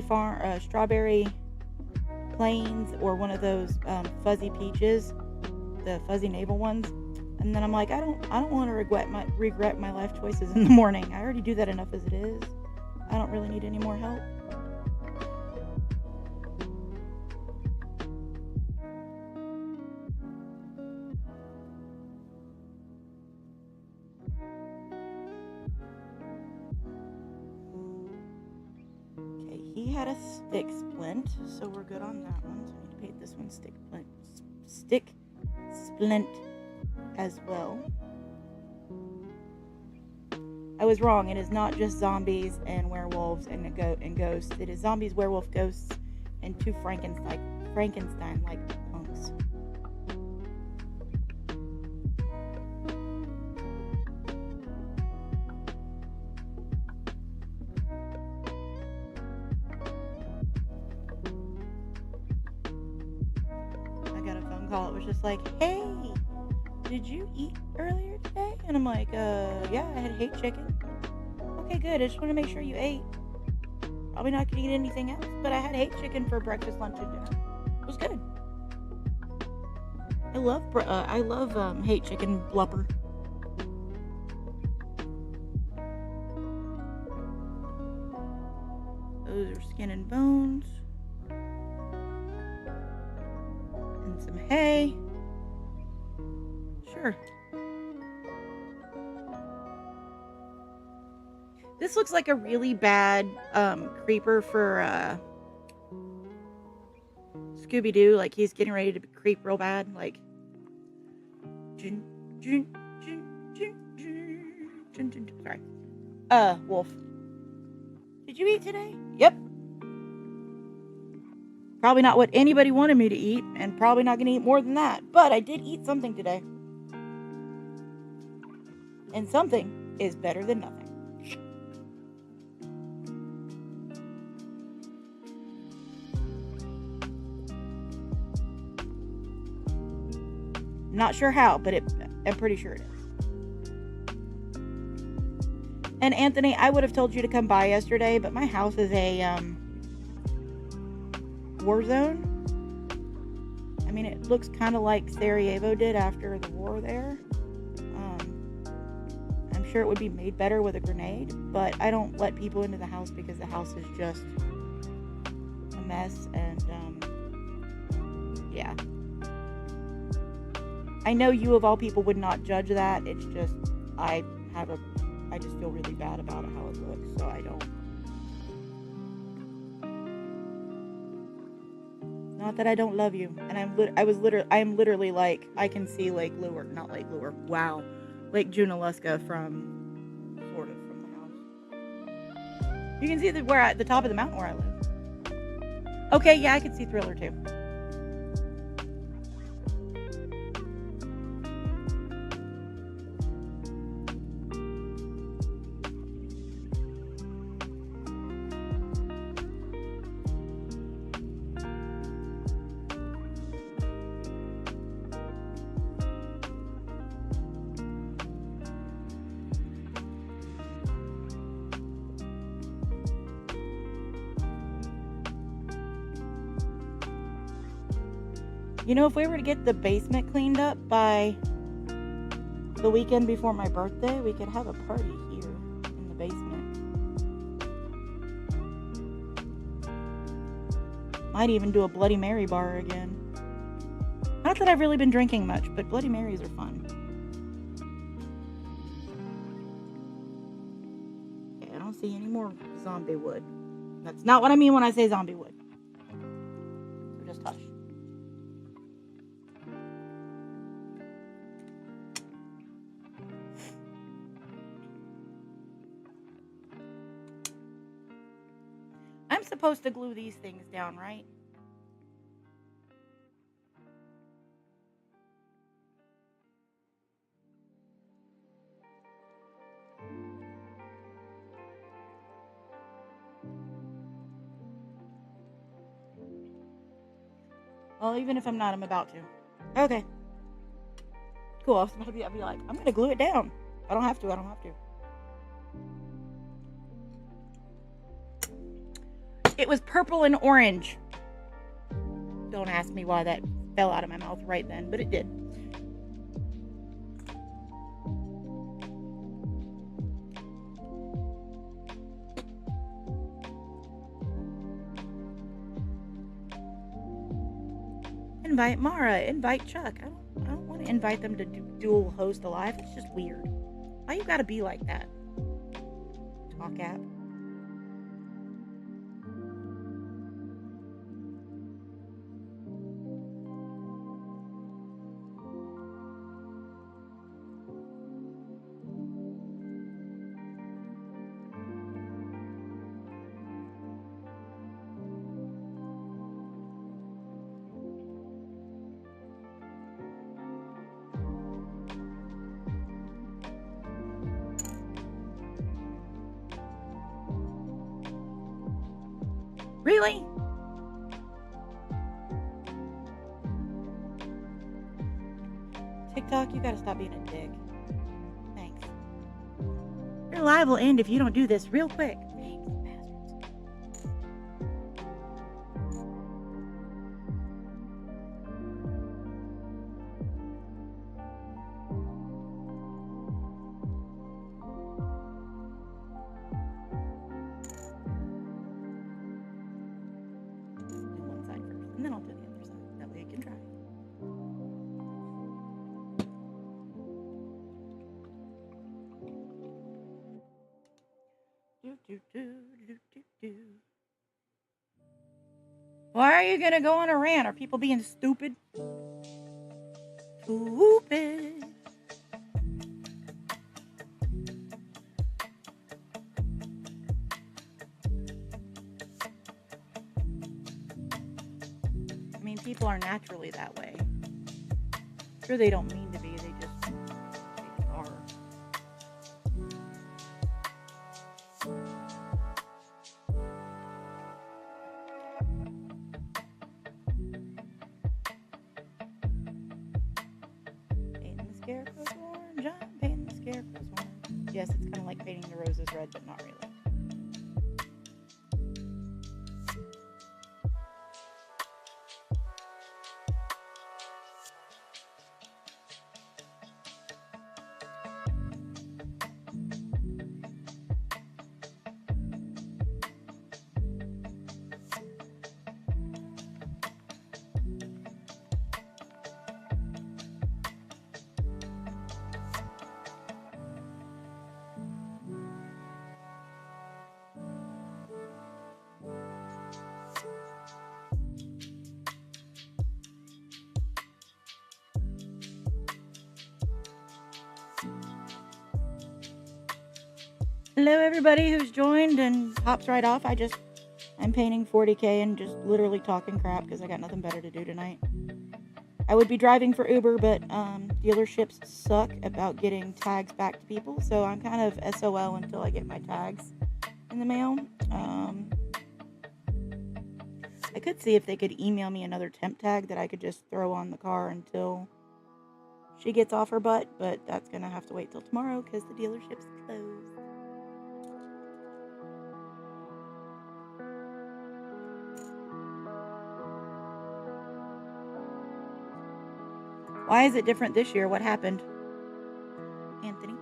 plains, or one of those fuzzy peaches, the fuzzy navel ones. And then I'm like, I don't want to regret my life choices in the morning. I already do that enough as it is. I don't really need any more help. He had a stick splint, so we're good on that one. So I need to paint this one stick splint as well. I was wrong. It is not just zombies and werewolves and ghosts. It is zombies, werewolf, ghosts, and two Frankenstein-like punks. Call. It was just like, hey, did you eat earlier today? And I'm like, yeah, I had hate chicken. Okay, good. I just want to make sure you ate. Probably not gonna eat anything else, but I had hate chicken for breakfast, lunch, and dinner. It was good. I love hate chicken blubber. Those are skin and bones. Some hay. Sure. This looks like a really bad creeper for Scooby-Doo. Like he's getting ready to creep real bad. Like sorry. Wolf. Did you eat today? Yep. Probably not what anybody wanted me to eat, and probably not going to eat more than that. But I did eat something today. And something is better than nothing. Not sure how, but I'm pretty sure it is. And Anthony, I would have told you to come by yesterday, but my house is a war zone. I mean, it looks kind of like Sarajevo did after the war there. I'm sure it would be made better with a grenade, but I don't let people into the house because the house is just a mess. And yeah, I know you of all people would not judge that. It's just I just feel really bad about how it looks, so I don't. Not that I don't love you, and I am literally like, I can see Lake Junaluska from the house. You can see where at the top of the mountain where I live. Okay, yeah, I can see Thriller too. You know, if we were to get the basement cleaned up by the weekend before my birthday, we could have a party here in the basement. Might even do a Bloody Mary bar again. Not that I've really been drinking much, but Bloody Marys are fun. Okay, I don't see any more zombie wood. That's not what I mean when I say zombie wood. So just hush. I'm supposed to glue these things down, right? Well, even if I'm not, I'm about to. Okay. Cool. I was about to be like, I'm going to glue it down. I don't have to. It was purple and orange. Don't ask me why that fell out of my mouth right then, but it did. Invite Mara, invite Chuck. I don't want to invite them to dual host a live. It's just weird. Why you gotta be like that? Talk app. Really? TikTok, you gotta stop being a dick. Thanks. Your live will end if you don't do this real quick. Thanks, bastards. Do one side first, and then I'll do the other side. That way I can try. Why are you gonna go on a rant? Are people being stupid? Stupid. I mean, people are naturally that way. Sure, they don't mean to be, they are. Painting the scarecrow's orange, I'm painting the scarecrow's orange. Yes, it's kind of like painting the roses red, but not really. Hello everybody who's joined and pops right off. I'm painting 40K and just literally talking crap because I got nothing better to do tonight. I would be driving for Uber, but dealerships suck about getting tags back to people, so I'm kind of SOL until I get my tags in the mail. I could see if they could email me another temp tag that I could just throw on the car until she gets off her butt, but that's gonna have to wait till tomorrow because the dealership's closed. Why is it different this year? What happened, Anthony?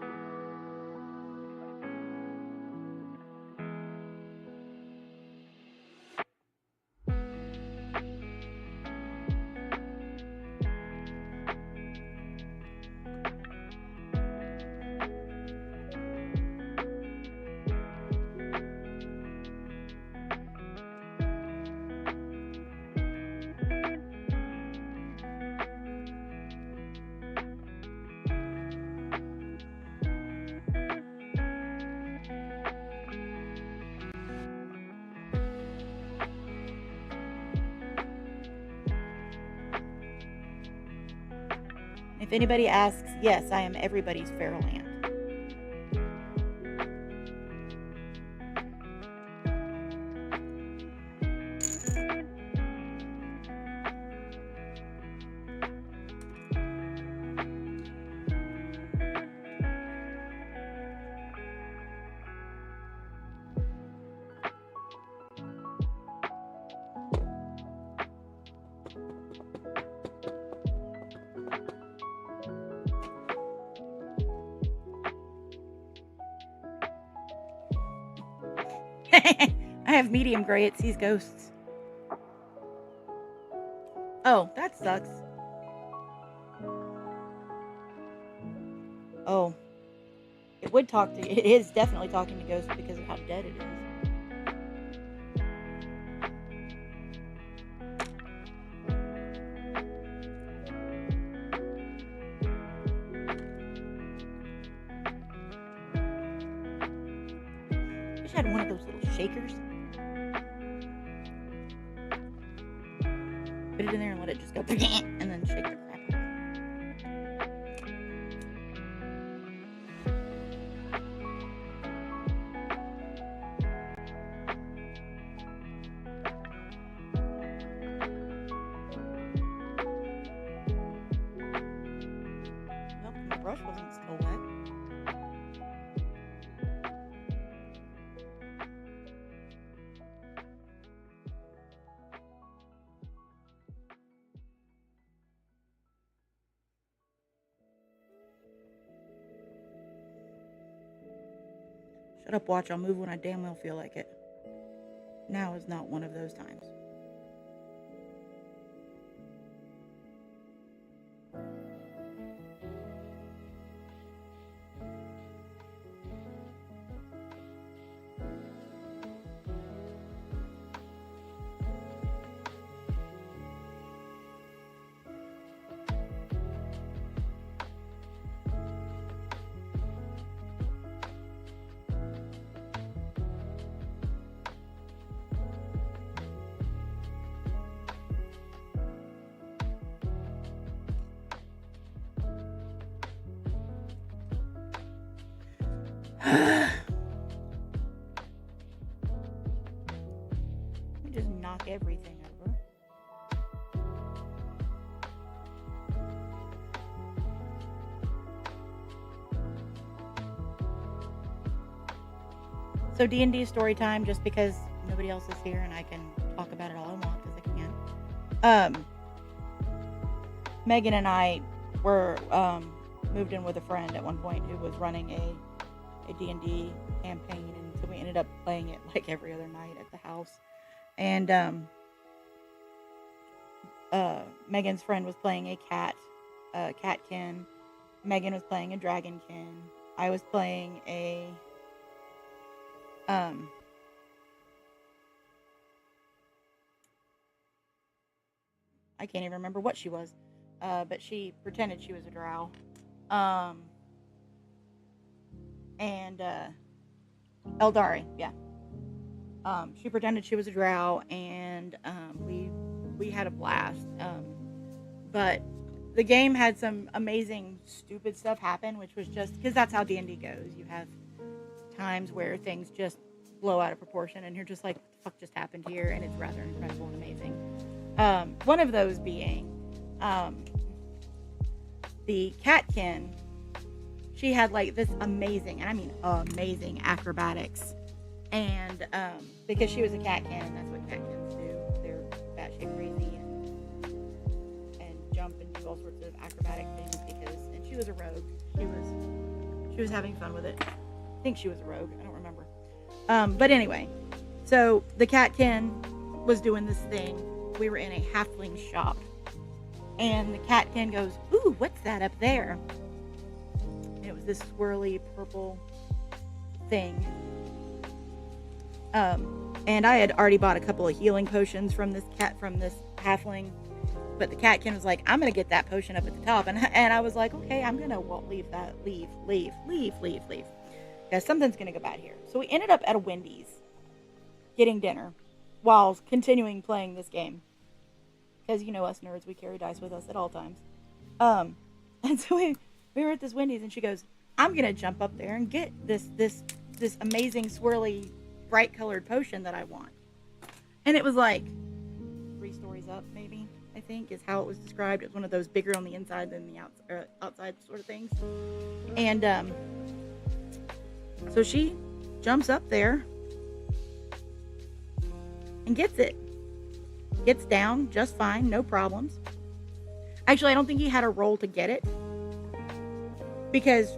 If anybody asks, yes, I am everybody's feral aunt. I have medium gray. It sees ghosts. Oh, that sucks. Oh, it would talk to. It is definitely talking to ghosts because of how dead it is. I wish I had one of those little shakers. Put it in there and let it just go, and then shake the crap out of it. Well, my brush wasn't still wet. Shut up, watch. I'll move when I damn well feel like it. Now is not one of those times. Let me just knock everything over. So D&D story time, just because nobody else is here and I can talk about it all I want because I can. Megan and I were moved in with a friend at one point who was running a D&D campaign, and so we ended up playing it like every other night at the house. And Megan's friend was playing a catkin. Megan was playing a dragonkin. I was playing a I can't even remember what she was, but she pretended she was a drow. And Eldari, yeah. She pretended she was a drow, and we had a blast. But the game had some amazing, stupid stuff happen, which was just because that's how D&D goes. You have times where things just blow out of proportion, and you're just like, what the fuck just happened here? And it's rather incredible and amazing. One of those being the catkin. She had like this amazing, and I mean amazing, acrobatics. And because she was a catkin, that's what catkins do. They're batshit crazy and jump and do all sorts of acrobatic things and she was a rogue. She was having fun with it. I think she was a rogue. I don't remember. But anyway, so the catkin was doing this thing. We were in a halfling shop, and the catkin goes, "Ooh, what's that up there?" And it was this swirly purple thing. And I had already bought a couple of healing potions from this halfling, but the catkin was like, "I'm gonna get that potion up at the top," and I was like, "Okay, I'm gonna leave, because something's gonna go bad here." So we ended up at a Wendy's getting dinner while continuing playing this game, because you know us nerds, we carry dice with us at all times. And so we were at this Wendy's, and she goes, "I'm gonna jump up there and get this amazing swirly bright colored potion that I want." And it was like 3 stories up, maybe, I think is how it was described. It was one of those bigger on the inside than the outside sort of things. And so she jumps up there and gets it. Gets down just fine, no problems. Actually, I don't think he had a roll to get it, because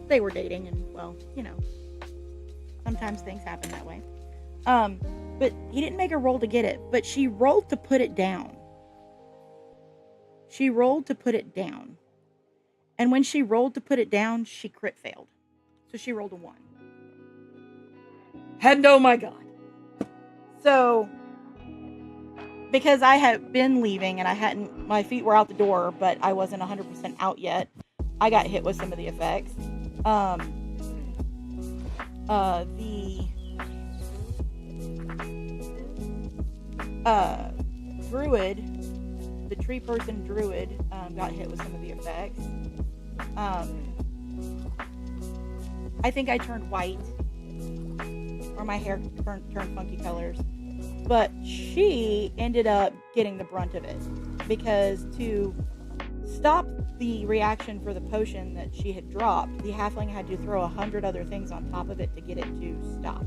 they were dating, and well, you know, sometimes things happen that way. But he didn't make a roll to get it, but she rolled to put it down. And when she rolled to put it down, she crit failed. So she rolled a 1. And oh my god. So, because I had been leaving and my feet were out the door, but I wasn't 100% out yet, I got hit with some of the effects. The tree person druid, got hit with some of the effects. I think I turned white, or my hair turned funky colors, but she ended up getting the brunt of it, because to stop the reaction for the potion that she had dropped, the halfling had to throw 100 other things on top of it to get it to stop.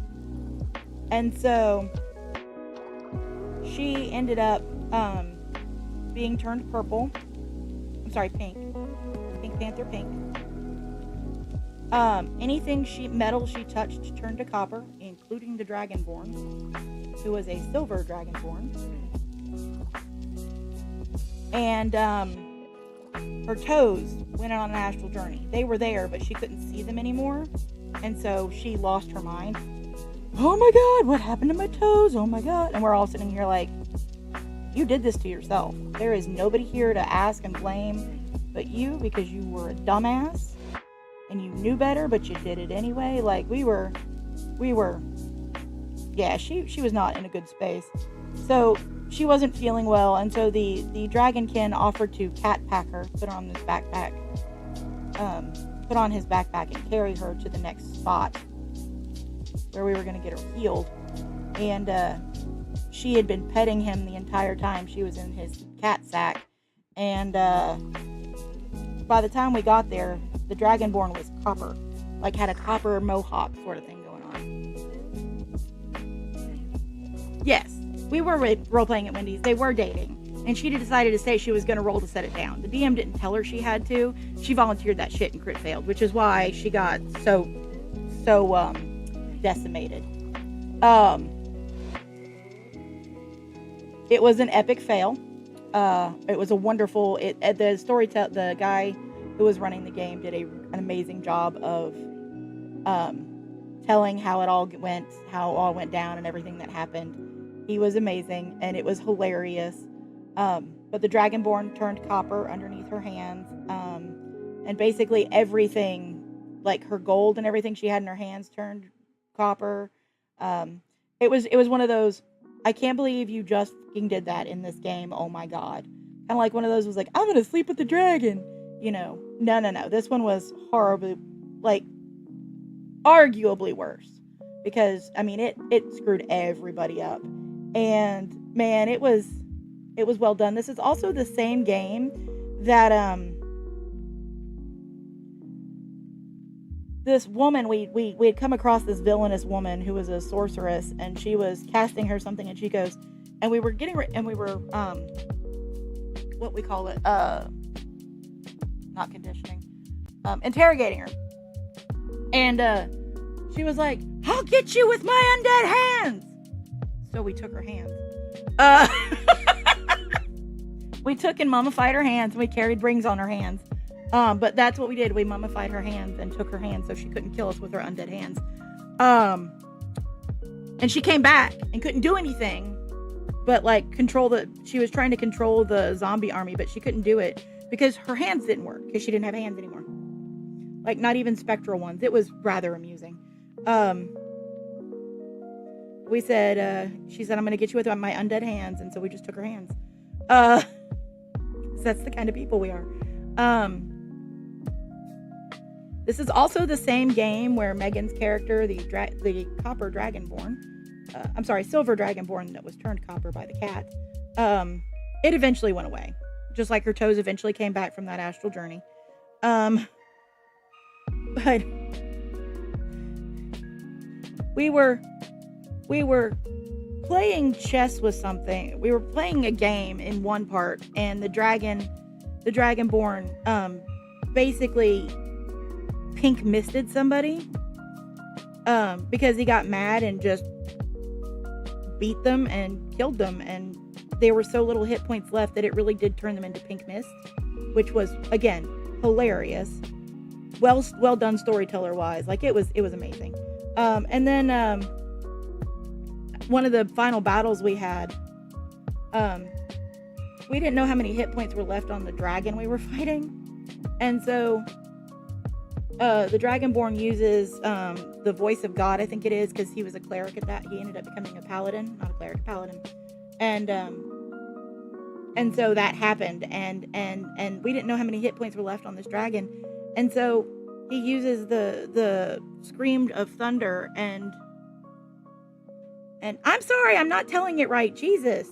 And so she ended up being turned purple. I'm sorry, pink. Pink Panther pink. Anything metal she touched turned to copper, including the Dragonborn, who was a silver Dragonborn. And her toes went on an astral journey. They were there, but she couldn't see them anymore, and so she lost her mind. Oh my god, what happened to my toes? Oh my god. And we're all sitting here like, you did this to yourself. There is nobody here to ask and blame but you, because you were a dumbass and you knew better, but you did it anyway. Like, we were yeah, she was not in a good space. So she wasn't feeling well, and so the dragonkin offered to cat pack her, put on his backpack and carry her to the next spot where we were going to get her healed. And she had been petting him the entire time she was in his cat sack. And by the time we got there, the Dragonborn was copper. Like, had a copper mohawk sort of thing going on. Yes, we were role-playing at Wendy's. They were dating. And she decided to say she was going to roll to set it down. The DM didn't tell her she had to. She volunteered that shit and crit failed, which is why she got so decimated. It was an epic fail. It was a wonderful. The guy who was running the game did an amazing job of telling how it all went down and everything that happened. He was amazing, and it was hilarious. But the Dragonborn turned copper underneath her hands, and basically everything, like her gold and everything she had in her hands, turned copper. It was one of those, I can't believe you just fucking did that in this game. Oh my god. Kind of like one of those was like, I'm gonna sleep with the dragon. You know, no. This one was horribly, like, arguably worse, because I mean it screwed everybody up. And man, it was well done. This is also the same game that this woman, we had come across this villainous woman who was a sorceress, and she was casting her something, and she goes, and we were what we call it, not conditioning, interrogating her. And she was like, I'll get you with my undead hands. So we took her hands. We took and mummified her hands, and we carried rings on her hands. But that's what we did. We mummified her hands and took her hands so she couldn't kill us with her undead hands. And she came back and couldn't do anything but like she was trying to control the zombie army, but she couldn't do it because her hands didn't work because she didn't have hands anymore. Like not even spectral ones. It was rather amusing. She said, I'm going to get you with my undead hands. And so we just took her hands. That's the kind of people we are. This is also the same game where Megan's character, the copper dragonborn, silver dragonborn that was turned copper by the cat, it eventually went away. Just like her toes eventually came back from that astral journey. But we were playing chess with something. We were playing a game in one part, and the dragonborn, basically pink misted somebody, because he got mad and just beat them and killed them, and there were so little hit points left that it really did turn them into pink mist, which was again hilarious. Well done storyteller wise. Like it was amazing. And then one of the final battles we had, we didn't know how many hit points were left on the dragon we were fighting, and so the Dragonborn uses the voice of God, I think it is, because he was a cleric at that. He ended up becoming a paladin, not a cleric, a paladin. And so that happened, and we didn't know how many hit points were left on this dragon, and so he uses the scream of thunder, and I'm sorry, I'm not telling it right, Jesus.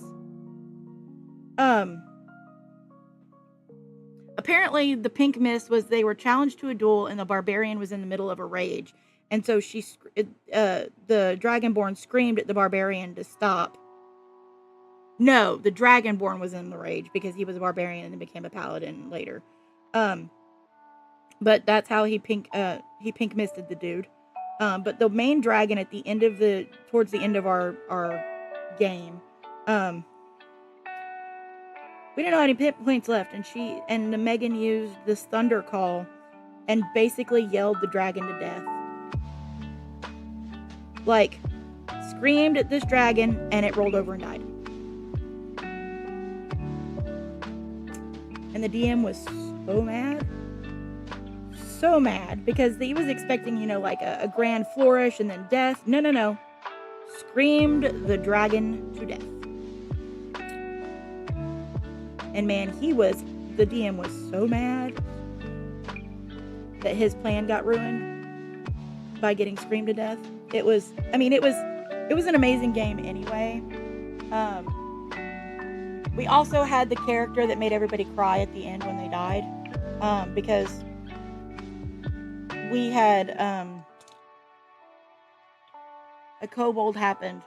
Apparently the pink mist was they were challenged to a duel, and the barbarian was in the middle of a rage, and so the Dragonborn screamed at the barbarian to stop. No, the Dragonborn was in the rage because he was a barbarian and then became a paladin later. But that's how he pink misted the dude. But the main dragon at the end of towards the end of our game, we didn't know how many hit points left, and Megan used this thunder call and basically yelled the dragon to death. Like, screamed at this dragon, and it rolled over and died. And the DM was so mad, because he was expecting, like a grand flourish and then death. No. Screamed the dragon to death. And man, the DM was so mad that his plan got ruined by getting screamed to death. It was an amazing game anyway. We also had the character that made everybody cry at the end when they died, because we had a kobold happened.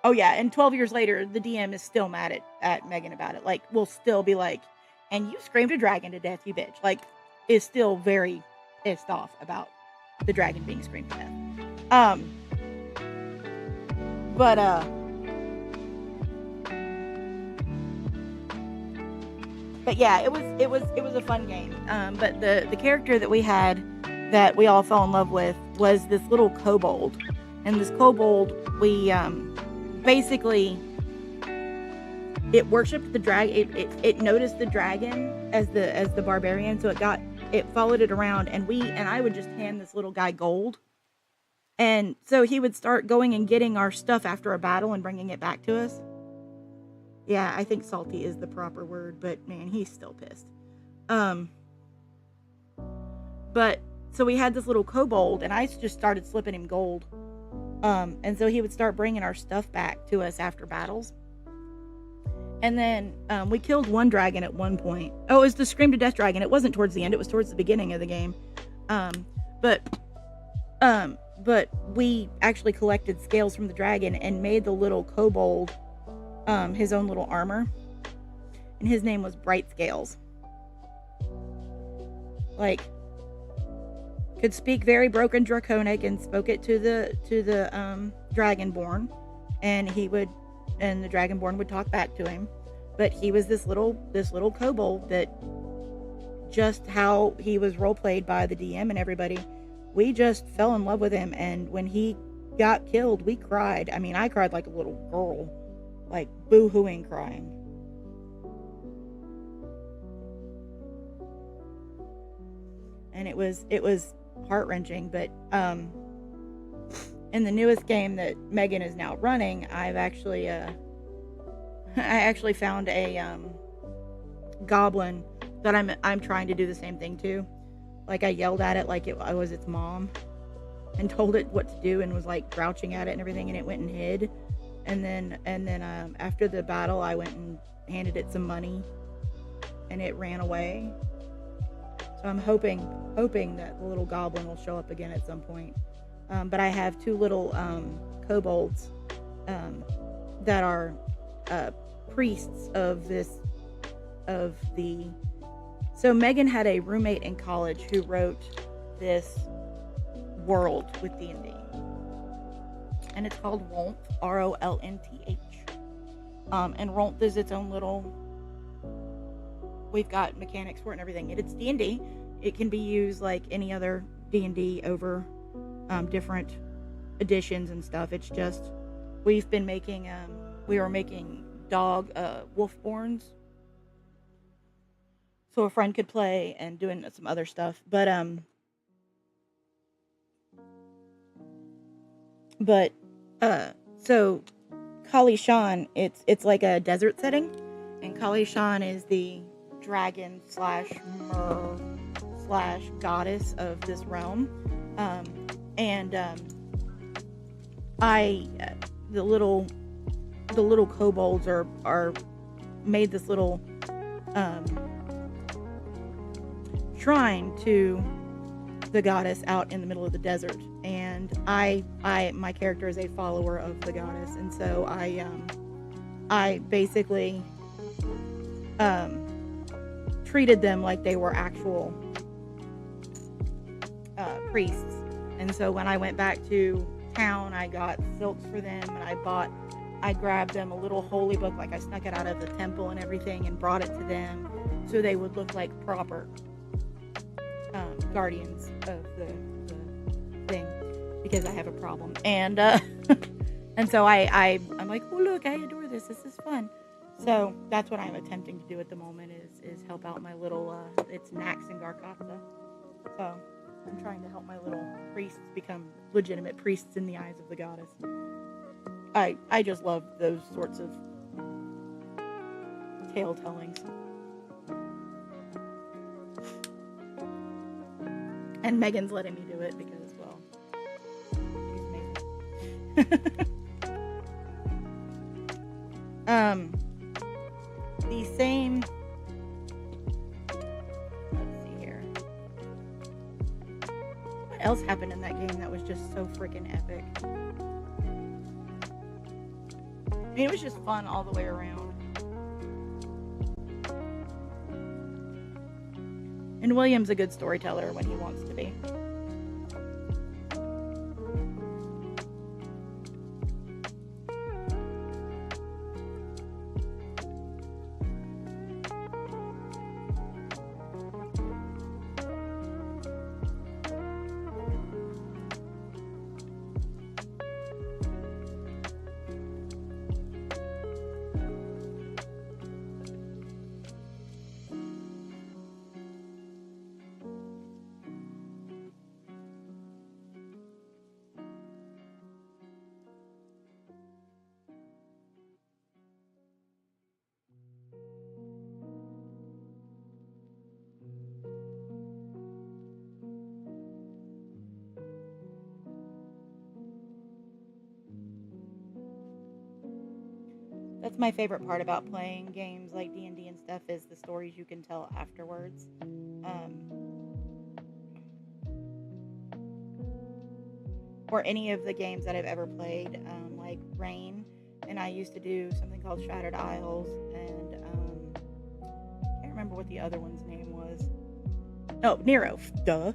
Oh yeah, and 12 years later, the DM is still mad at Megan about it. Like, we'll still be like, and you screamed a dragon to death, you bitch. Like, is still very pissed off about the dragon being screamed to death. But yeah, it was a fun game. But the character that we had that we all fell in love with was this little kobold. And this kobold, we basically, it worshipped the dragon. It noticed the dragon as the barbarian, so it followed it around, and I would just hand this little guy gold, and so he would start going and getting our stuff after a battle and bringing it back to us. Yeah, I think salty is the proper word, but man, he's still pissed. But so we had this little kobold, and I just started slipping him gold. And so he would start bringing our stuff back to us after battles. And then we killed one dragon at one point. Oh, it was the Scream to Death dragon. It wasn't towards the end. It was towards the beginning of the game. But we actually collected scales from the dragon and made the little kobold his own little armor. and his name was Bright Scales. Like, could speak very broken Draconic and spoke it to the Dragonborn, and the Dragonborn would talk back to him. But he was this little kobold that, just how he was role played by the DM and everybody, we just fell in love with him. And when he got killed, we cried. I mean, I cried like a little girl, like boo-hooing crying. And it was heart-wrenching. But in the newest game that Megan is now running, I actually found a goblin that I'm trying to do the same thing to. Like, I yelled at it like I was its mom, and told it what to do, and was like crouching at it and everything, and it went and hid. And then after the battle, I went and handed it some money, and it ran away. So I'm hoping that the little goblin will show up again at some point. But I have two little kobolds that are priests of the. So Megan had a roommate in college who wrote this world with D&D, and it's called Rolth, Rolnth. And Rolth is its own little. We've got mechanics for it and everything. It's D&D. It can be used like any other D&D over different editions and stuff. It's just we were making dog wolfborns, so a friend could play, and doing some other stuff. But so Kali Shan, it's like a desert setting, and Kali Shan is the dragon / mer / goddess of this realm. The little kobolds are made this little shrine to the goddess out in the middle of the desert, and my character is a follower of the goddess, and so I basically treated them like they were actual priests. And so when I went back to town, I got silks for them, and I grabbed them a little holy book, like I snuck it out of the temple and everything, and brought it to them so they would look like proper guardians of the thing, because I have a problem. And and so I'm like, oh look, I adore this. This is fun. So that's what I'm attempting to do at the moment is help out my little it's Nax and Garkatha. So I'm trying to help my little priests become legitimate priests in the eyes of the goddess. I just love those sorts of tale tellings. And Megan's letting me do it because, well, she's amazing. The same. Let's see here. What else happened in that game that was just so freaking epic? I mean, it was just fun all the way around. And William's a good storyteller when he wants to be. That's my favorite part about playing games like D&D and stuff, is the stories you can tell afterwards. Or any of the games that I've ever played, like Rain, and I used to do something called Shattered Isles, and what the other one's name was. Oh, Nero, duh.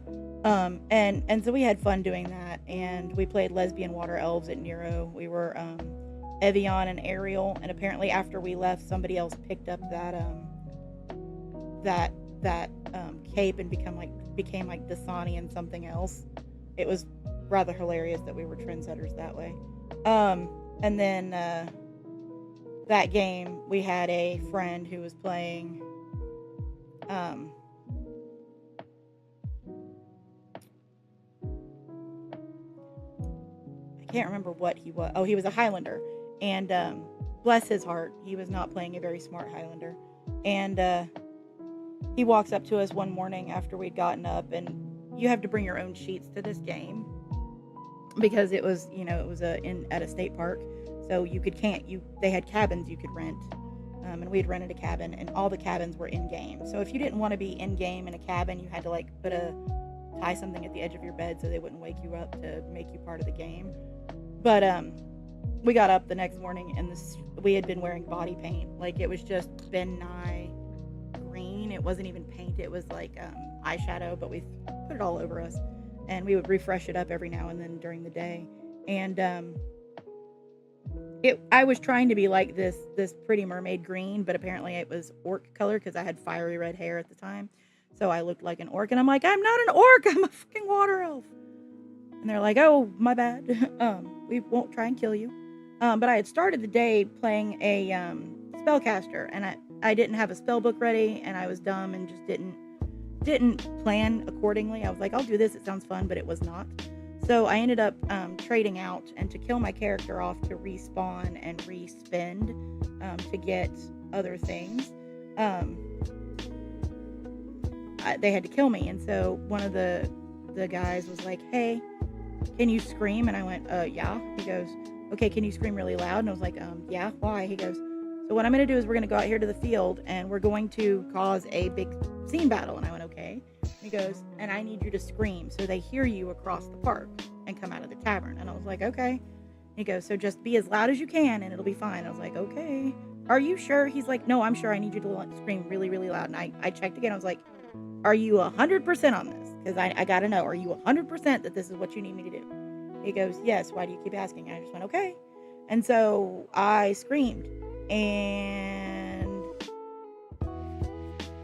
And so we had fun doing that, and we played lesbian water elves at Nero. We were Evian and Ariel, and apparently after we left, somebody else picked up that cape and became like Dasani and something else. It was rather hilarious that we were trendsetters that way. And then that game, we had a friend who was playing. I can't remember what he was. Oh, he was a Highlander, and bless his heart, he was not playing a very smart Highlander. And he walks up to us one morning after we'd gotten up, and you have to bring your own sheets to this game because it was at a state park, so they had cabins you could rent, and we had rented a cabin, and all the cabins were in game. So if you didn't want to be in game in a cabin, you had to like tie something at the edge of your bed so they wouldn't wake you up to make you part of the game. But we got up the next morning, and we had been wearing body paint. Like, it was just Ben Nye green. It wasn't even paint. It was like eyeshadow, but we put it all over us, and we would refresh it up every now and then during the day. And I was trying to be like this pretty mermaid green, but apparently it was orc color because I had fiery red hair at the time, so I looked like an orc. And I'm like, I'm not an orc, I'm a fucking water elf. And they're like, oh, my bad. We won't try and kill you. But I had started the day playing a spellcaster, and I didn't have a spell book ready, and I was dumb and just didn't plan accordingly. I was like, I'll do this, it sounds fun, but it was not. So I ended up trading out, and to kill my character off to respawn and respend to get other things. They had to kill me, and so one of the guys was like, hey, can you scream? And I went, yeah. He goes, okay, can you scream really loud? And I was like, yeah, why? He goes, so what I'm going to do is we're going to go out here to the field, and we're going to cause a big scene battle. And I went, okay. He goes, and I need you to scream so they hear you across the park and come out of the tavern. And I was like, okay. He goes, so just be as loud as you can and it'll be fine. I was like, okay. Are you sure? He's like, no, I'm sure. I need you to scream really, really loud. And I checked again. I was like, are you 100% on this? Because I got to know, are you 100% that this is what you need me to do? He goes, yes. Why do you keep asking? And I just went, okay. And so I screamed, and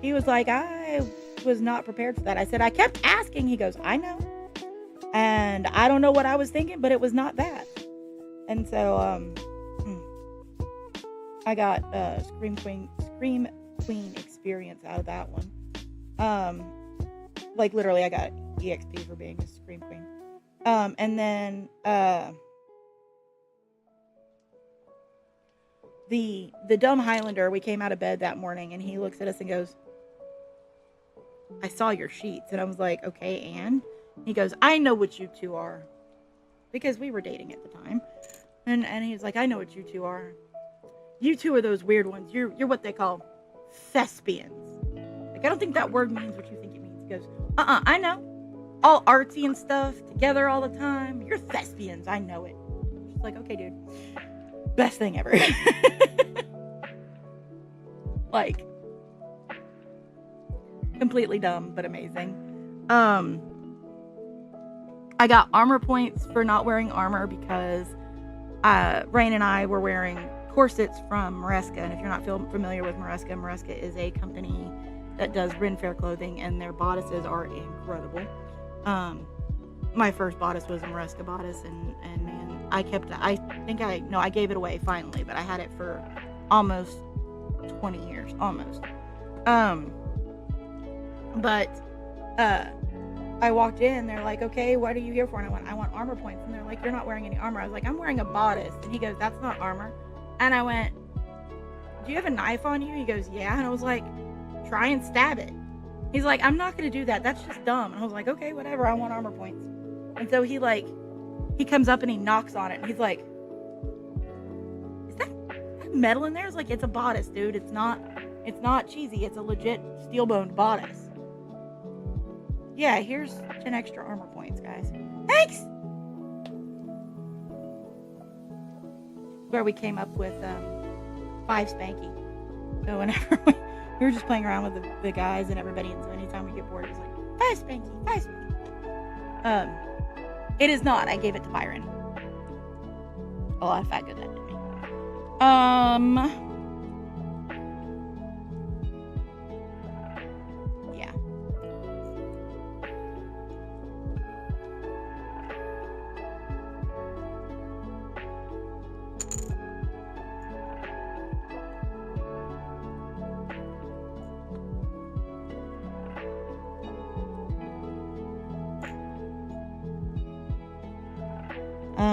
he was like, I was not prepared for that. I said, I kept asking. He goes, I know. And I don't know what I was thinking, but it was not that. And so I got Scream Queen experience out of that one. Like, literally, I got EXP for being a Scream Queen. And then the dumb Highlander, we came out of bed that morning, and he looks at us and goes, I saw your sheets. And I was like, okay, and? He goes, I know what you two are. Because we were dating at the time. And he's like, I know what you two are. You two are those weird ones. You're what they call thespians. Like, I don't think that word means what you think it means. He goes, I know. All artsy and stuff, together all the time. You're thespians. I know it. She's like, okay, dude. Best thing ever. Like, completely dumb, but amazing. I got armor points for not wearing armor because Rain and I were wearing corsets from Maresca. And if you're not familiar with Maresca, Maresca is a company that does Ren Fair clothing, and their bodices are incredible. My first bodice was a Maresca bodice, and man, I gave it away finally, but I had it for almost 20 years, almost. But I walked in, they're like, okay, what are you here for? And I went, I want armor points. And they're like, you're not wearing any armor. I was like, I'm wearing a bodice. And he goes, that's not armor. And I went, do you have a knife on you? He goes, yeah. And I was like, try and stab it. He's like, I'm not going to do that. That's just dumb. And I was like, okay, whatever. I want armor points. And so he comes up and he knocks on it. And he's like, is that metal in there? It's like, it's a bodice, dude. It's not cheesy. It's a legit steel-boned bodice. Yeah, here's 10 extra armor points, guys. Thanks! Where we came up with 5 spanky. So whenever We were just playing around with the guys and everybody, and so anytime we get bored, it was like, 5 Spanky, 5 Spanky. It is not. I gave it to Byron. A lot of fat good that did me. Yeah.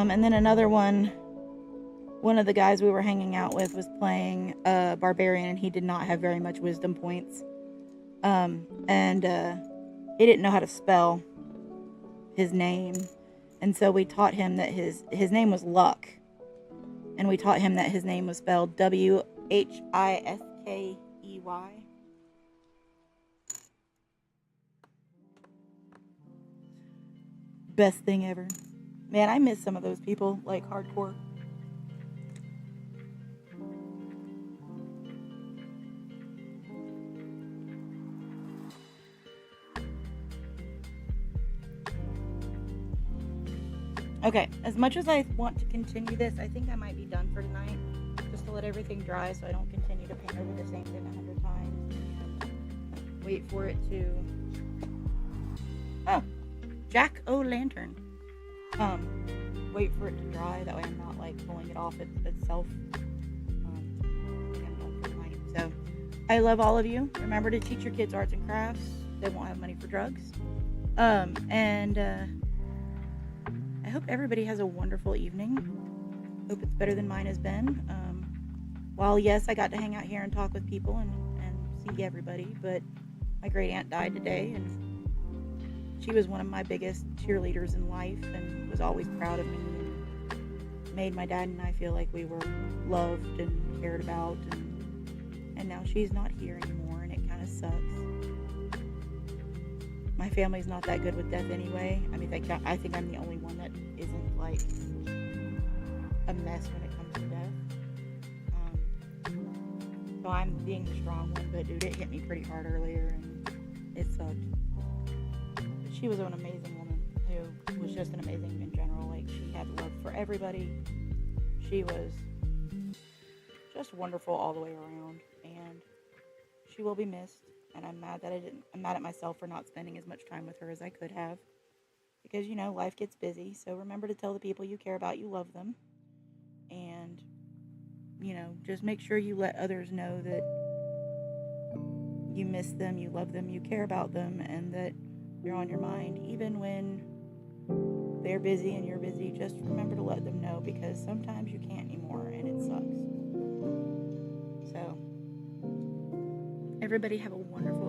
And then another one of the guys we were hanging out with was playing Barbarian, and he did not have very much wisdom points. And he didn't know how to spell his name. And so we taught him that his name was Luck. And we taught him that his name was spelled Whiskey. Best thing ever. Man, I miss some of those people, like, hardcore. Okay, as much as I want to continue this, I think I might be done for tonight. Just to let everything dry so I don't continue to paint over the same thing 100 times. And wait for it to... Oh! Jack-o'-lantern. Wait for it to dry. That way I'm not, like, pulling it off itself. I think I'm done for tonight. So, I love all of you. Remember to teach your kids arts and crafts. They won't have money for drugs. I hope everybody has a wonderful evening. Hope it's better than mine has been. While, yes, I got to hang out here and talk with people and see everybody, but my great aunt died today, and she was one of my biggest cheerleaders in life and was always proud of me and made my dad and I feel like we were loved and cared about, and now she's not here anymore, and it kind of sucks. My family's not that good with death anyway. I mean, I think I'm the only one that isn't, like, a mess when it comes to death. So I'm being the strong one, but dude, it hit me pretty hard earlier, and it sucked. But she was an amazing woman who was just an amazing in general. Like, she had love for everybody. She was just wonderful all the way around, and she will be missed. And I'm mad at myself for not spending as much time with her as I could have. Because, you know, life gets busy. So remember to tell the people you care about you love them. And, you know, just make sure you let others know that you miss them, you love them, you care about them, and that you're on your mind. Even when they're busy and you're busy, just remember to let them know, because sometimes you can't anymore and it sucks. So, everybody have a wonderful